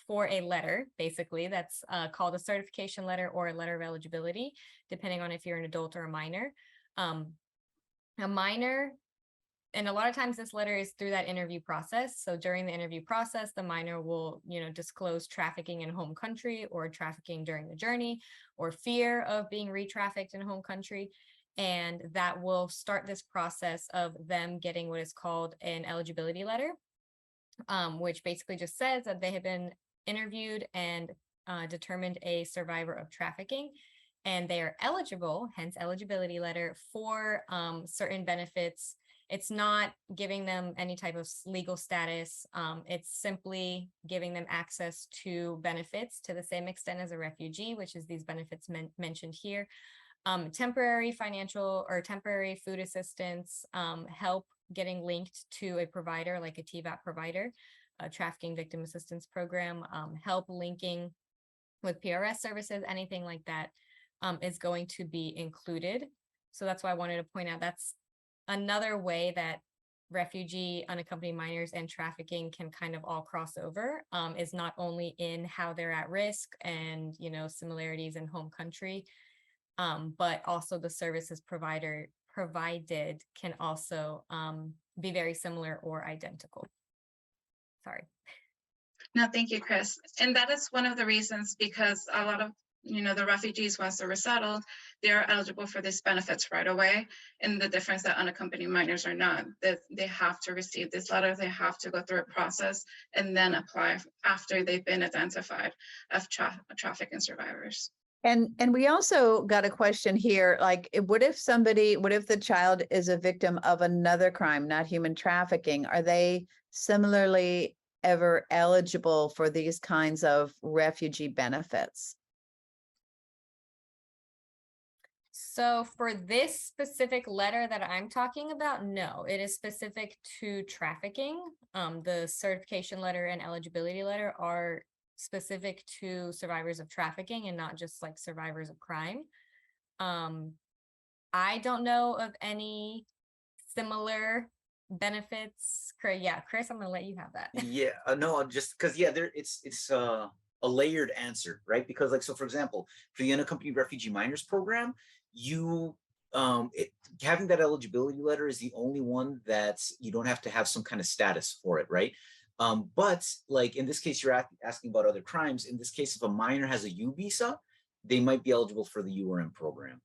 for a letter, basically, that's called a certification letter or a letter of eligibility, depending on if you're an adult or a minor. A minor, and a lot of times this letter is through that interview process. So during the interview process, the minor will, disclose trafficking in home country or trafficking during the journey or fear of being re-trafficked in home country. And that will start this process of them getting what is called an eligibility letter, which basically just says that they have been interviewed and determined a survivor of trafficking, and they are eligible, hence eligibility letter, for certain benefits. It's not giving them any type of legal status. It's simply giving them access to benefits to the same extent as a refugee, which is these benefits mentioned here. Temporary financial or temporary food assistance, help getting linked to a provider like a TVAP provider, a trafficking victim assistance program, help linking with PRS services, anything like that is going to be included. So that's why I wanted to point out that's another way that refugee, unaccompanied minors, and trafficking can kind of all cross over, is not only in how they're at risk and, similarities in home country, but also the services provided can also be very similar or identical. Sorry. No, thank you, Chris. And that is one of the reasons, because a lot of the refugees, once they're resettled, they are eligible for these benefits right away. And the difference that unaccompanied minors are not, that they have to receive this letter, they have to go through a process and then apply after they've been identified as trafficking survivors. And we also got a question here, like, what if the child is a victim of another crime, not human trafficking? Are they similarly ever eligible for these kinds of refugee benefits? So for this specific letter that I'm talking about, no, it is specific to trafficking. The certification letter and eligibility letter are specific to survivors of trafficking and not just like survivors of crime. I don't know of any similar benefits. Yeah, Chris, I'm gonna let you have that. Yeah, no, just because it's a layered answer, right? Because so for example, for the unaccompanied refugee minors program, having that eligibility letter is the only one that you don't have to have some kind of status for it, right? But like in this case, you're asking about other crimes. In this case, if a minor has a U visa, they might be eligible for the URM program.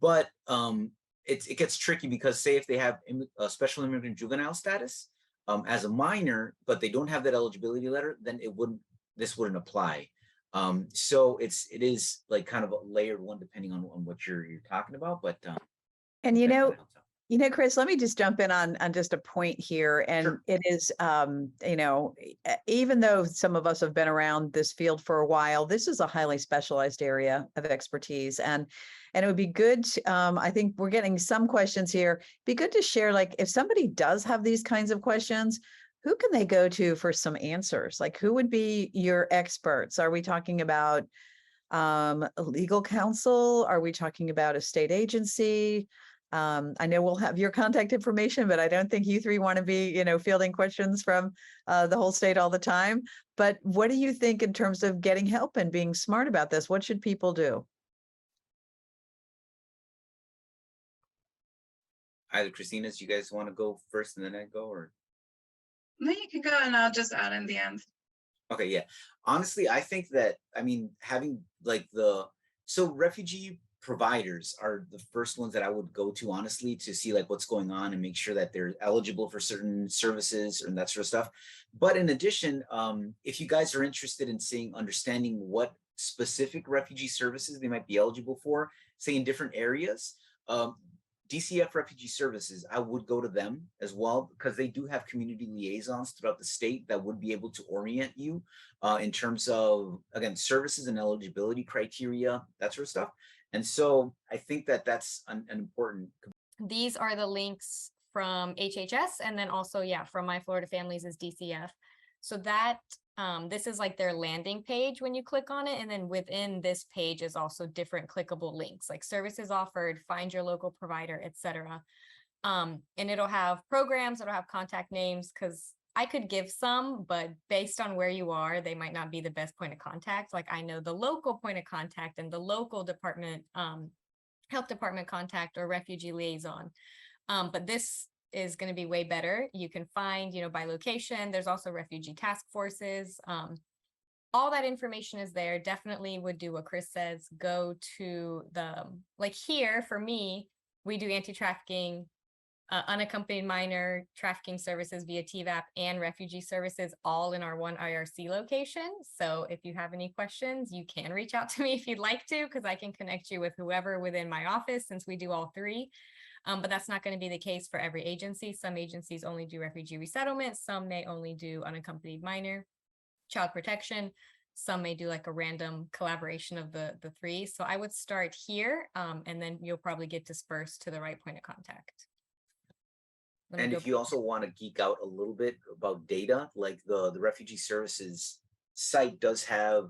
But it gets tricky because say if they have a special immigrant juvenile status as a minor, but they don't have that eligibility letter, then this wouldn't apply. So it is like kind of a layered one depending on what you're talking about. But and Chris, let me just jump in on just a point here. And sure. It is, even though some of us have been around this field for a while, this is a highly specialized area of expertise. And it would be good, I think we're getting some questions here. Be good to share, like, if somebody does have these kinds of questions, who can they go to for some answers? Like, who would be your experts? Are we talking about legal counsel? Are we talking about a state agency? I know we'll have your contact information, but I don't think you three want to be, fielding questions from the whole state all the time. But what do you think in terms of getting help and being smart about this? What should people do? Either Kristina, do you guys want to go first and then I go, or? No, you can go and I'll just add in the end. Okay, yeah. Honestly, I think that, having like so refugee providers are the first ones that I would go to, honestly, to see like what's going on and make sure that they're eligible for certain services and that sort of stuff. But in addition, if you guys are interested in understanding what specific refugee services they might be eligible for, say in different areas, DCF Refugee Services, I would go to them as well, because they do have community liaisons throughout the state that would be able to orient you in terms of, again, services and eligibility criteria, that sort of stuff. And so I think that that's an important. These are the links from HHS, and then also, yeah, from My Florida Families is DCF. So that this is like their landing page when you click on it. And then within this page is also different clickable links like services offered, find your local provider, etc. And it'll have programs, it'll have contact names, because I could give some, but based on where you are, they might not be the best point of contact. Like I know the local point of contact and the local department, health department contact or refugee liaison. But this is going to be way better. You can find, by location. There's also refugee task forces. All that information is there. Definitely would do what Chris says. Go to like here for me, we do anti-trafficking, unaccompanied minor trafficking services via TVAP and refugee services all in our one IRC location. So if you have any questions, you can reach out to me if you'd like to, because I can connect you with whoever within my office since we do all three. But that's not going to be the case for every agency. Some agencies only do refugee resettlement. Some may only do unaccompanied minor, child protection. Some may do like a random collaboration of the three. So I would start here, and then you'll probably get dispersed to the right point of contact. And if you also want to geek out a little bit about data, like the Refugee Services site does have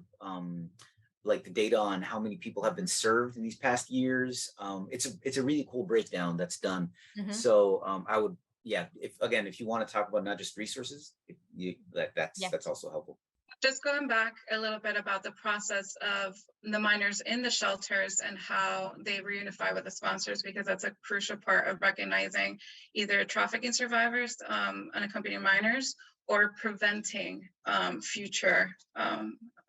like the data on how many people have been served in these past years. It's a really cool breakdown that's done. Mm-hmm. So I would, yeah, if you want to talk about not just resources, that's also helpful. Just going back a little bit about the process of the minors in the shelters and how they reunify with the sponsors, because that's a crucial part of recognizing either trafficking survivors, unaccompanied minors, or preventing future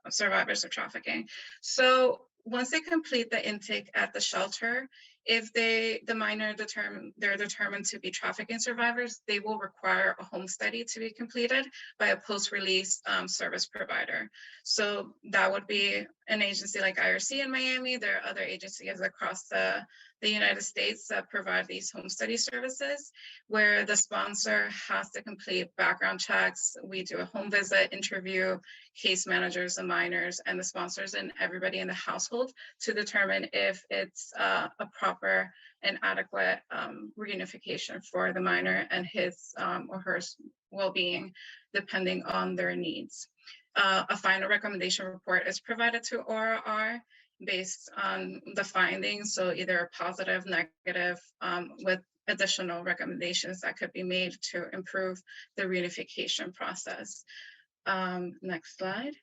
survivors of trafficking. So once they complete the intake at the shelter, if they're determined to be trafficking survivors, they will require a home study to be completed by a post-release service provider. So that would be an agency like IRC in Miami. There are other agencies across the United States that provide these home study services, where the sponsor has to complete background checks. We do a home visit, interview case managers and minors and the sponsors and everybody in the household to determine if it's a proper and adequate reunification for the minor and his or her well-being, depending on their needs. A final recommendation report is provided to ORR based on the findings, so either a positive, negative, with additional recommendations that could be made to improve the reunification process. Next slide.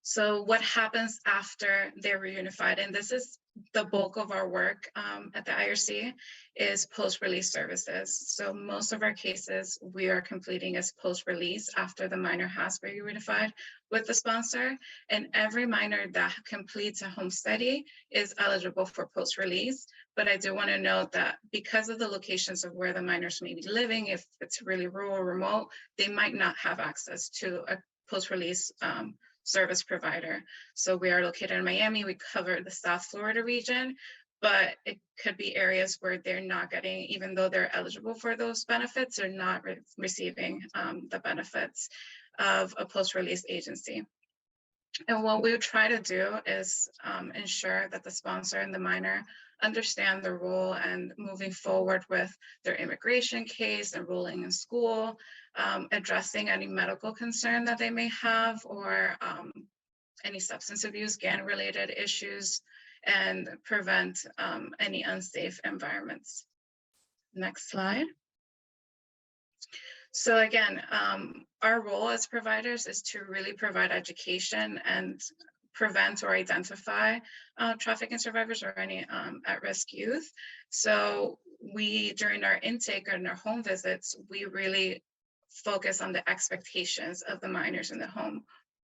So what happens after they're reunified, and this is the bulk of our work at the IRC, is post-release services. So most of our cases we are completing as post-release after the minor has been reunified with the sponsor. And every minor that completes a home study is eligible for post-release. But I do want to note that because of the locations of where the minors may be living, if it's really rural or remote, they might not have access to a post-release service provider. So we are located in Miami. We cover the South Florida region, but it could be areas where they're not getting, even though they're eligible for those benefits, they're not receiving the benefits of a post-release agency. And what we would try to do is ensure that the sponsor and the minor understand the role and moving forward with their immigration case, enrolling in school, addressing any medical concern that they may have, or any substance abuse, gang-related issues, and prevent any unsafe environments. Next slide. So again, our role as providers is to really provide education and prevent or identify trafficking survivors or any at-risk youth. So we, during our intake and our home visits, we really focus on the expectations of the minors in the home.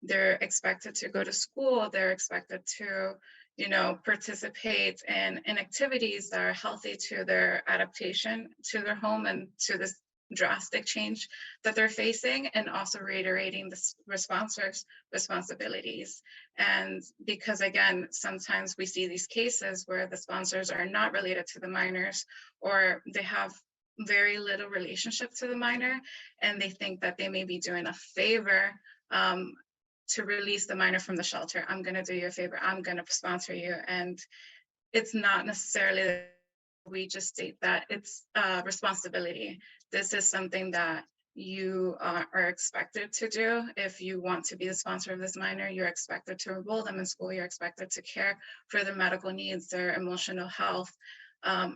they're expected to go to school, they're expected to, you know, participate in activities that are healthy to their adaptation to their home and to this drastic change that they're facing, and also reiterating the sponsors' responsibilities. And because again, sometimes we see these cases where the sponsors are not related to the minors, or they have very little relationship to the minor, and they think that they may be doing a favor to release the minor from the shelter. I'm going to do you a favor. I'm going to sponsor you. And it's not necessarily, we just state that it's a responsibility. This is something that you are expected to do. If you want to be the sponsor of this minor, you're expected to enroll them in school. You're expected to care for their medical needs, their emotional health,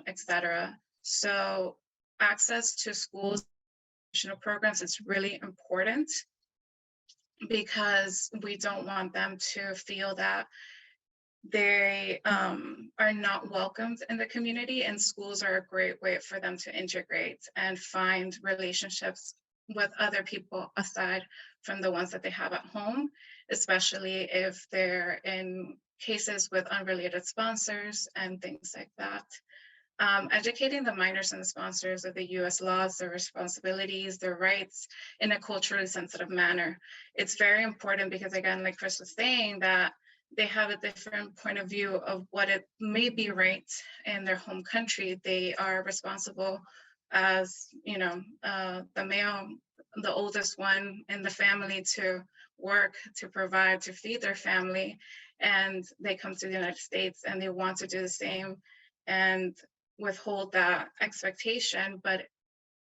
etc. So access to schools, programs is really important, because we don't want them to feel that they are not welcomed in the community, and schools are a great way for them to integrate and find relationships with other people aside from the ones that they have at home, especially if they're in cases with unrelated sponsors and things like that. Educating the minors and the sponsors of the US laws, their responsibilities, their rights in a culturally sensitive manner. It's very important because again, like Chris was saying, that they have a different point of view of what it may be right in their home country. They are responsible as, you know, the male, the oldest one in the family, to work, to provide, to feed their family. And they come to the United States and they want to do the same and withhold that expectation, but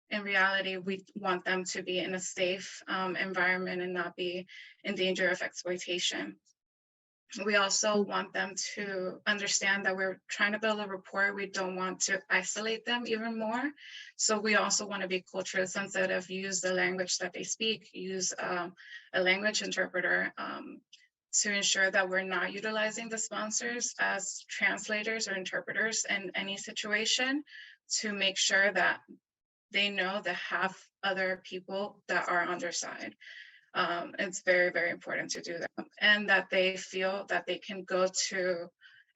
in reality, we want them to be in a safe environment and not be in danger of exploitation. We also want them to understand that we're trying to build a rapport. We don't want to isolate them even more. So we also want to be culturally sensitive, use the language that they speak, use a language interpreter, to ensure that we're not utilizing the sponsors as translators or interpreters in any situation, to make sure that they know they have other people that are on their side. It's very, very important to do that, and that they feel that they can go to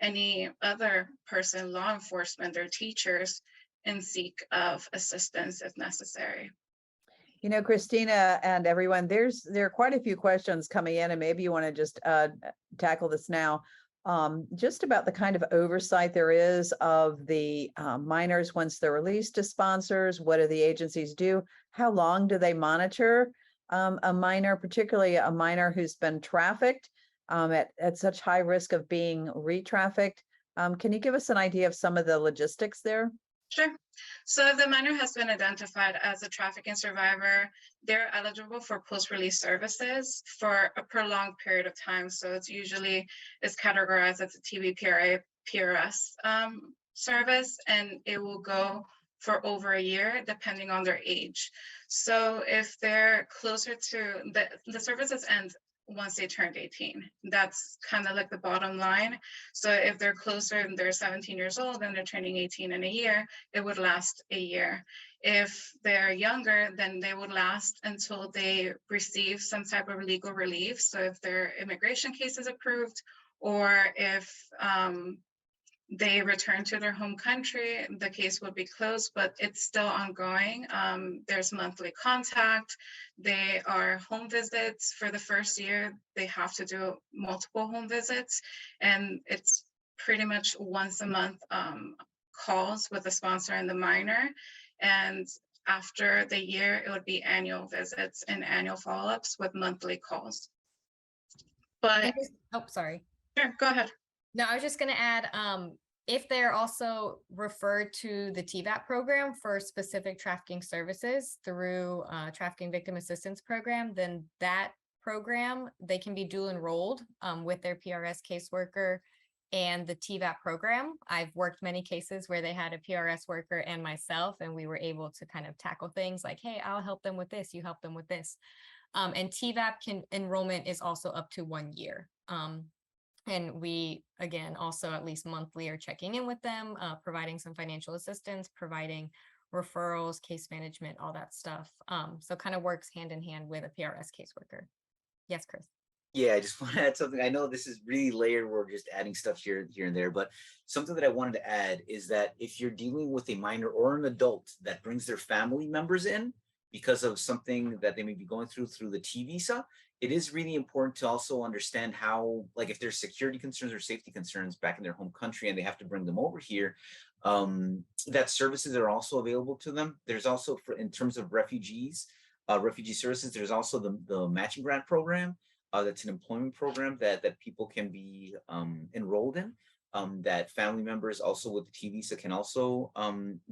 any other person, law enforcement, their teachers, and seek of assistance if necessary. You know, Kristina and everyone, there are quite a few questions coming in, and maybe you want to just tackle this now. Just about the kind of oversight there is of the minors once they're released to sponsors. What do the agencies do? How long do they monitor a minor, particularly a minor who's been trafficked at such high risk of being re-trafficked? Can you give us an idea of some of the logistics there? Sure. So if the minor has been identified as a trafficking survivor, they're eligible for post-release services for a prolonged period of time. So it's usually is categorized as a TVPRA PRS service, and it will go for over a year, depending on their age. So if they're closer to the services end once they turned 18. That's kind of like the bottom line. So if they're closer and they're 17 years old and they're turning 18 in a year, it would last a year. If they're younger, then they would last until they receive some type of legal relief. So if their immigration case is approved, or if they return to their home country, the case will be closed, but it's still ongoing. There's monthly contact. They are home visits for the first year. They have to do multiple home visits, and it's pretty much once a month calls with the sponsor and the minor. And after the year, it would be annual visits and annual follow-ups with monthly calls. But oh, sorry. Sure, go ahead. No, I was just going to add, if they're also referred to the TVAP program for specific trafficking services through Trafficking Victim Assistance Program, then that program, they can be dual enrolled with their PRS caseworker and the TVAP program. I've worked many cases where they had a PRS worker and myself, and we were able to kind of tackle things like, hey, I'll help them with this, you help them with this. And TVAP enrollment is also up to 1 year. And we, again, also at least monthly are checking in with them, providing some financial assistance, providing referrals, case management, all that stuff. So kind of works hand in hand with a PRS caseworker. Yes, Chris. Yeah, I just want to add something. I know this is really layered. We're just adding stuff here and there, but something that I wanted to add is that if you're dealing with a minor or an adult that brings their family members in because of something that they may be going through the T visa, it is really important to also understand how, like, if there's security concerns or safety concerns back in their home country and they have to bring them over here, that services are also available to them. There's also, for in terms of refugees, refugee services, there's also the matching grant program, that's an employment program that people can be enrolled in, that family members also with the T visa can also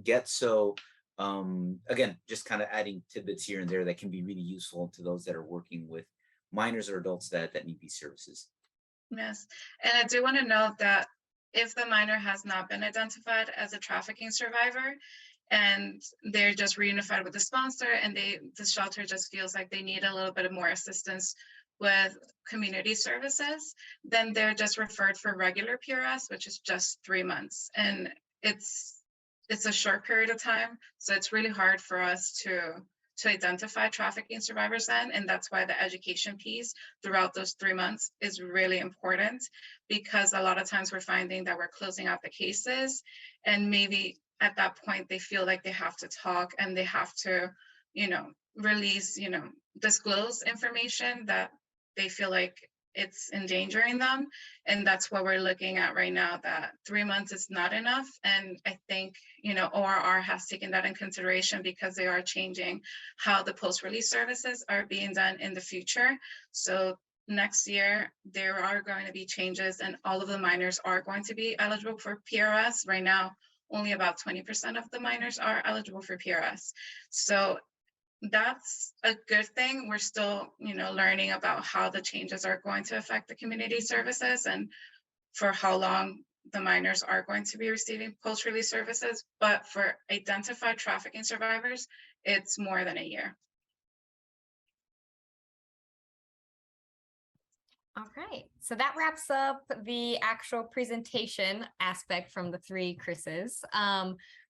get. So again, just kind of adding tidbits here and there that can be really useful to those that are working with minors or adults that need these services. Yes, and I do want to note that if the minor has not been identified as a trafficking survivor and they're just reunified with the sponsor and the shelter just feels like they need a little bit of more assistance with community services, then they're just referred for regular PRS, which is just 3 months. And it's a short period of time, so it's really hard for us to identify trafficking survivors then. And that's why the education piece throughout those 3 months is really important, because a lot of times we're finding that we're closing out the cases and maybe at that point they feel like they have to talk and they have to, release, disclose information that they feel like it's endangering them. And that's what we're looking at right now, that 3 months is not enough. And I think, ORR has taken that in consideration because they are changing how the post-release services are being done in the future. So next year, there are going to be changes and all of the minors are going to be eligible for PRS. Right now, only about 20% of the minors are eligible for PRS. So that's a good thing. We're still, learning about how the changes are going to affect the community services and for how long the minors are going to be receiving post-release services. But for identified trafficking survivors, it's more than a year. All right, so that wraps up the actual presentation aspect from the three Chris's.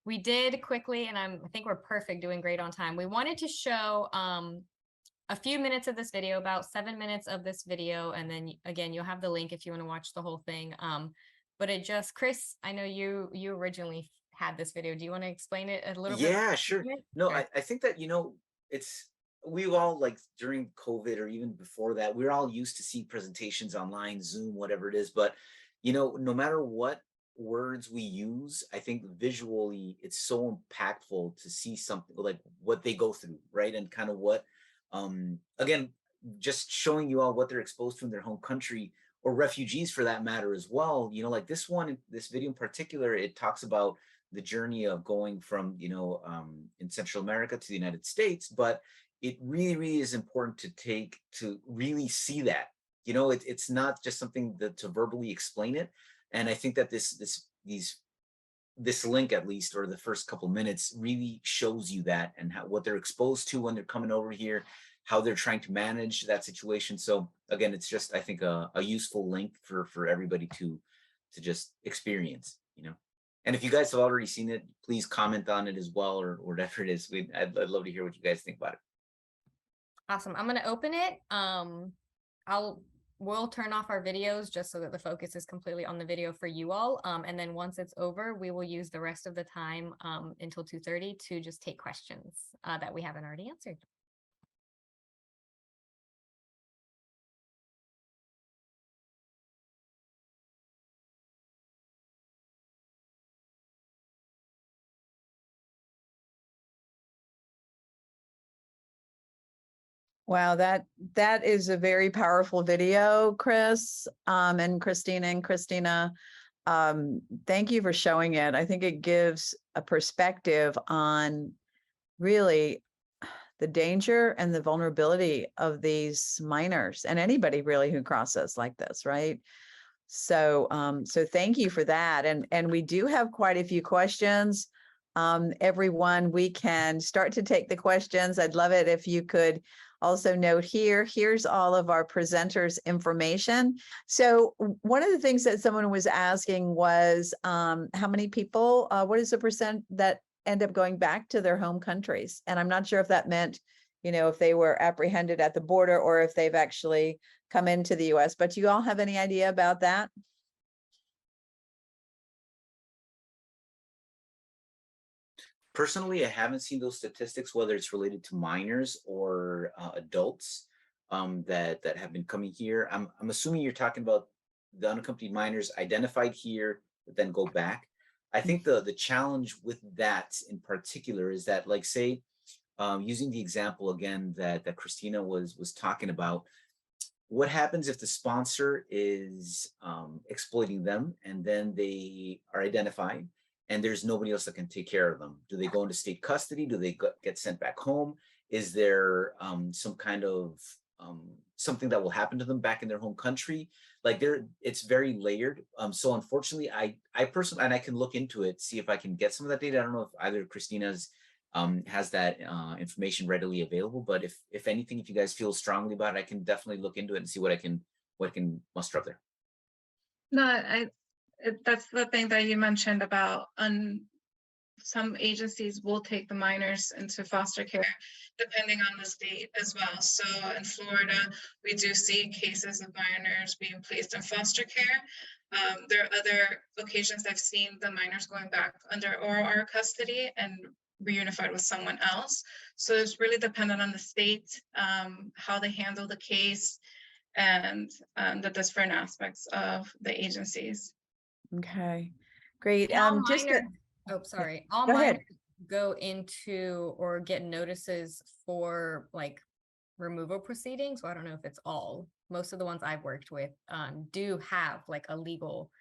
We did quickly, and I think we're perfect, doing great on time. We wanted to show a few minutes of this video, about 7 minutes of this video, and then again, you'll have the link if you want to watch the whole thing. But it just, Chris, I know you originally had this video. Do you want to explain it a little bit? Yeah, sure. No, Sure. I think that, it's, we all, like, during COVID or even before that, we're all used to see presentations online, Zoom, whatever it is. But, no matter what words we use, I think visually it's so impactful to see something like what they go through, right? And kind of what, again, just showing you all what they're exposed to in their home country, or refugees for that matter as well. Like this video in particular, it talks about the journey of going from, in Central America to the United States, but it really is important to really see that, it's not just something that to verbally explain it. And I think that this link, at least, or the first couple minutes, really shows you that, and what they're exposed to when they're coming over here, how they're trying to manage that situation. So again, it's just, I think, a useful link for everybody to just experience, And if you guys have already seen it, please comment on it as well, or whatever it is. I'd love to hear what you guys think about it. Awesome. I'm going to open it. We'll turn off our videos just so that the focus is completely on the video for you all. And then once it's over, we will use the rest of the time until 2:30 to just take questions that we haven't already answered. Wow, that is a very powerful video, Chris, and Kristina. Thank you for showing it. I think it gives a perspective on really the danger and the vulnerability of these minors and anybody really who crosses like this, right? So, so thank you for that. And we do have quite a few questions. Everyone, we can start to take the questions. I'd love it if you could also note here's all of our presenters' information. So one of the things that someone was asking was how many people, what is the percent that end up going back to their home countries? And I'm not sure if that meant, if they were apprehended at the border or if they've actually come into the US. But do you all have any idea about that? Personally, I haven't seen those statistics, whether it's related to minors or adults that have been coming here. I'm assuming you're talking about the unaccompanied minors identified here, but then go back. I think the challenge with that in particular is that, like, say, using the example again that Kristina was talking about, what happens if the sponsor is exploiting them and then they are identified and there's nobody else that can take care of them? Do they go into state custody? Do they get sent back home? Is there some kind of something that will happen to them back in their home country? Like, it's very layered. So unfortunately, I personally, and I can look into it, see if I can get some of that data. I don't know if either Kristina's has that information readily available, but if anything, if you guys feel strongly about it, I can definitely look into it and see what I can muster up there. No, that's the thing that you mentioned about some agencies will take the minors into foster care depending on the state as well. So in Florida, we do see cases of minors being placed in foster care. There are other occasions I've seen the minors going back under OR custody and reunified with someone else. So it's really dependent on the state, how they handle the case, and the different aspects of the agencies. Okay, great. And all Just minors, oh, sorry, all Go ahead. minors go into or get notices for like removal proceedings. Well, I don't know if it's all. Most of the ones I've worked with do have like a legal,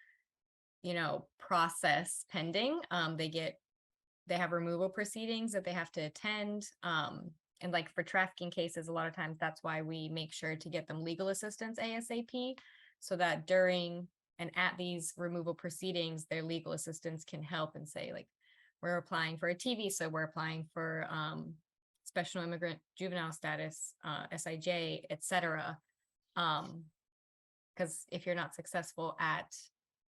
process pending. They have removal proceedings that they have to attend. And like for trafficking cases, a lot of times that's why we make sure to get them legal assistance ASAP, so that during and at these removal proceedings, their legal assistants can help and say, like, we're applying for a TV, so we're applying for special immigrant juvenile status, SIJ, etc. Because if you're not successful at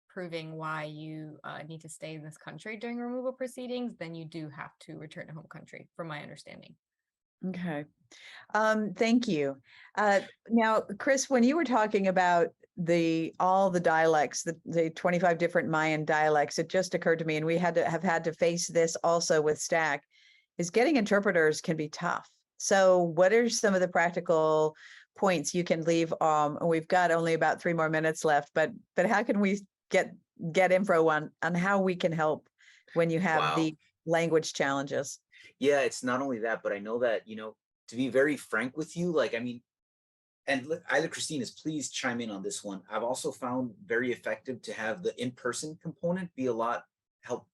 proving why you need to stay in this country during removal proceedings, then you do have to return to home country, from my understanding. Okay. Thank you. Now, Chris, when you were talking about all the dialects, the 25 different Mayan dialects, it just occurred to me, and we have had to face this also with STAC, is getting interpreters can be tough. So what are some of the practical points you can leave? We've got only about 3 more minutes left, but how can we get info on how we can help when you have the language challenges? Yeah, it's not only that, but I know that, to be very frank with you, like, I mean, and either Kristina's, please chime in on this one. I've also found very effective to have the in-person component be a lot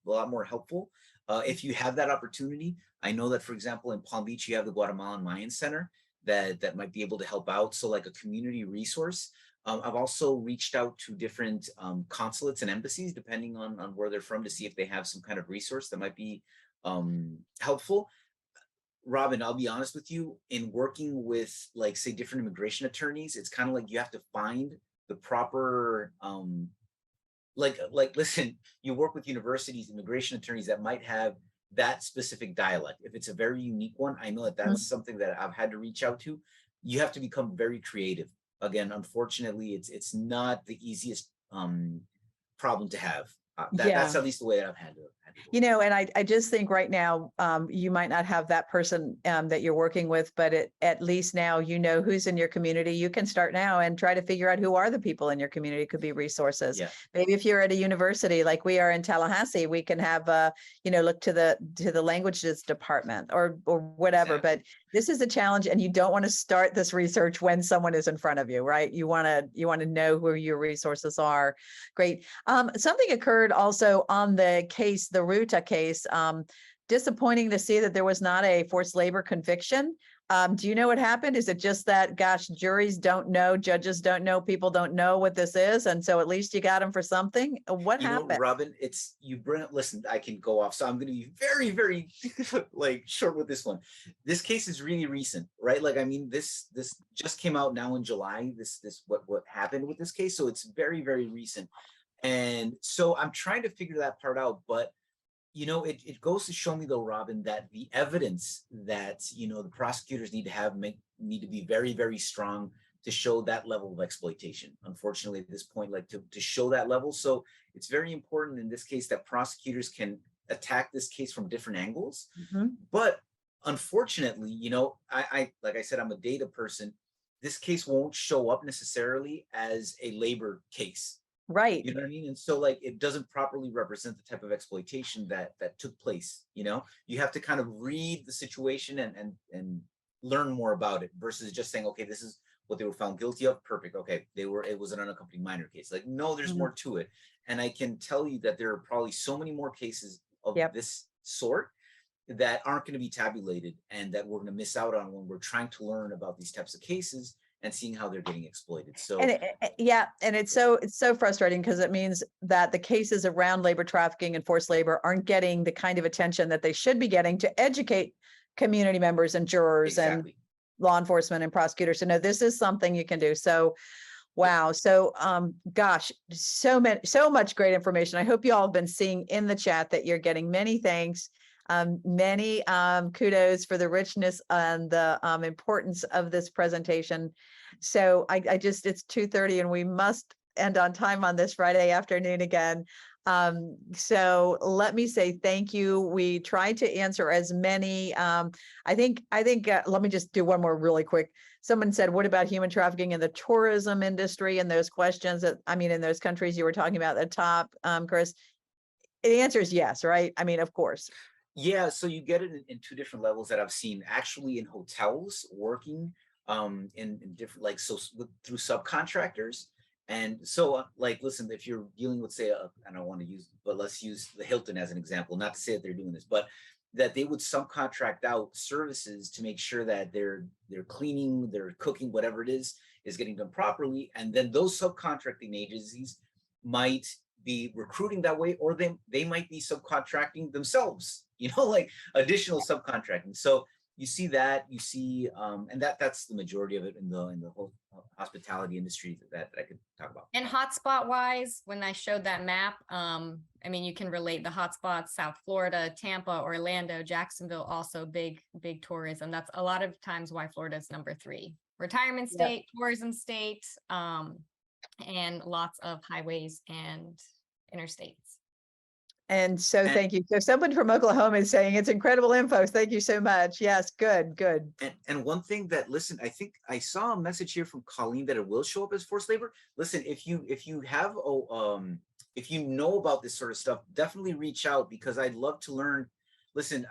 more helpful. If you have that opportunity, I know that, for example, in Palm Beach, you have the Guatemalan Mayan Center that might be able to help out. So like a community resource. I've also reached out to different consulates and embassies, depending on where they're from, to see if they have some kind of resource that might be helpful. Robin, I'll be honest with you, in working with, like, say, different immigration attorneys, it's kind of like you have to find the proper listen, you work with universities, immigration attorneys that might have that specific dialect. If it's a very unique one, I know that's something that I've had to reach out to. You have to become very creative. Again, unfortunately, it's not the easiest problem to have. That's at least the way that I've had to. And I just think right now, you might not have that person that you're working with, but at least now who's in your community. You can start now and try to figure out who are the people in your community. Could be resources. Yeah. Maybe if you're at a university like we are in Tallahassee, we can have look to the languages department or whatever. Exactly. But this is a challenge, and you don't want to start this research when someone is in front of you, right? You want to know who your resources are. Great. Something occurred also on the case, the Ruta case. Disappointing to see that there was not a forced labor conviction. Do you know what happened? Is it just that, gosh, juries don't know, judges don't know, people don't know what this is, and so at least you got them for something? What happened? Robin, listen, I can go off, so I'm going to be very, very like short with this one. This case is really recent, right? Like, I mean, this just came out now in July. What happened with this case, so it's very, very recent, and so I'm trying to figure that part out, but. It goes to show me, though, Robin, that the evidence that, the prosecutors need to be very, very strong to show that level of exploitation. Unfortunately, at this point, like to show that level. So it's very important in this case that prosecutors can attack this case from different angles. Mhm. But unfortunately, you know, I like I said, I'm a data person. This case won't show up necessarily as a labor case. Right. You know what I mean? And so like it doesn't properly represent the type of exploitation that took place. You know, you have to kind of read the situation and learn more about it versus just saying, okay, this is what they were found guilty of. Perfect. Okay, it was an unaccompanied minor case. Like, no, there's Mhm. more to it. And I can tell you that there are probably so many more cases of Yep. this sort that aren't going to be tabulated and that we're going to miss out on when we're trying to learn about these types of cases and seeing how they're getting exploited. So And yeah, and it's so frustrating because it means that the cases around labor trafficking and forced labor aren't getting the kind of attention that they should be getting to educate community members and jurors and exactly. law enforcement and prosecutors to know this is something you can do. So wow. So gosh, so much great information. I hope you all have been seeing in the chat that you're getting many thanks. Many kudos for the richness and the importance of this presentation. So I just, it's 2:30 and we must end on time on this Friday afternoon again. So let me say thank you. We tried to answer as many. I think let me just do one more really quick. Someone said, what about human trafficking in the tourism industry and those questions that, I mean, in those countries you were talking about at the top, Chris? The answer is yes, right? I mean, of course. Yeah, so you get it in two different levels that I've seen actually in hotels working in different like through subcontractors. And so like listen, if you're dealing with say I don't want to use, but let's use the Hilton as an example, not to say that they're doing this, but that they would subcontract out services to make sure that they're cleaning, they're cooking, whatever it is getting done properly. And then those subcontracting agencies might be recruiting that way, or they might be subcontracting themselves, you know, like additional subcontracting. So you see that, you see, and that's the majority of it in the whole hospitality industry that I could talk about. And hotspot wise, when I showed that map, I mean, you can relate the hotspots, South Florida, Tampa, Orlando, Jacksonville, also big tourism. That's a lot of times why Florida is number 3. Retirement state, tourism state, and lots of highways and interstates. And so thank you. So someone from Oklahoma is saying it's incredible info. Thank you so much. Yes, good. And one thing that, listen, I think I saw a message here from Colleen that it will show up as forced labor. Listen, if you have if you know about this sort of stuff, definitely reach out because I'd love to learn. Listen,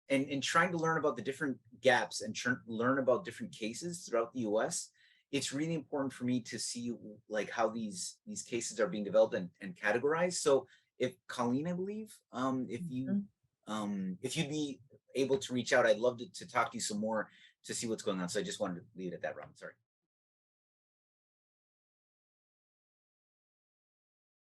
and in trying to learn about the different gaps and learn about different cases throughout the US, it's really important for me to see like how these cases are being developed and categorized. So if Colleen, I believe, if you'd be able to reach out, I'd love to talk to you some more to see what's going on. So I just wanted to leave it at that, Rob. Sorry.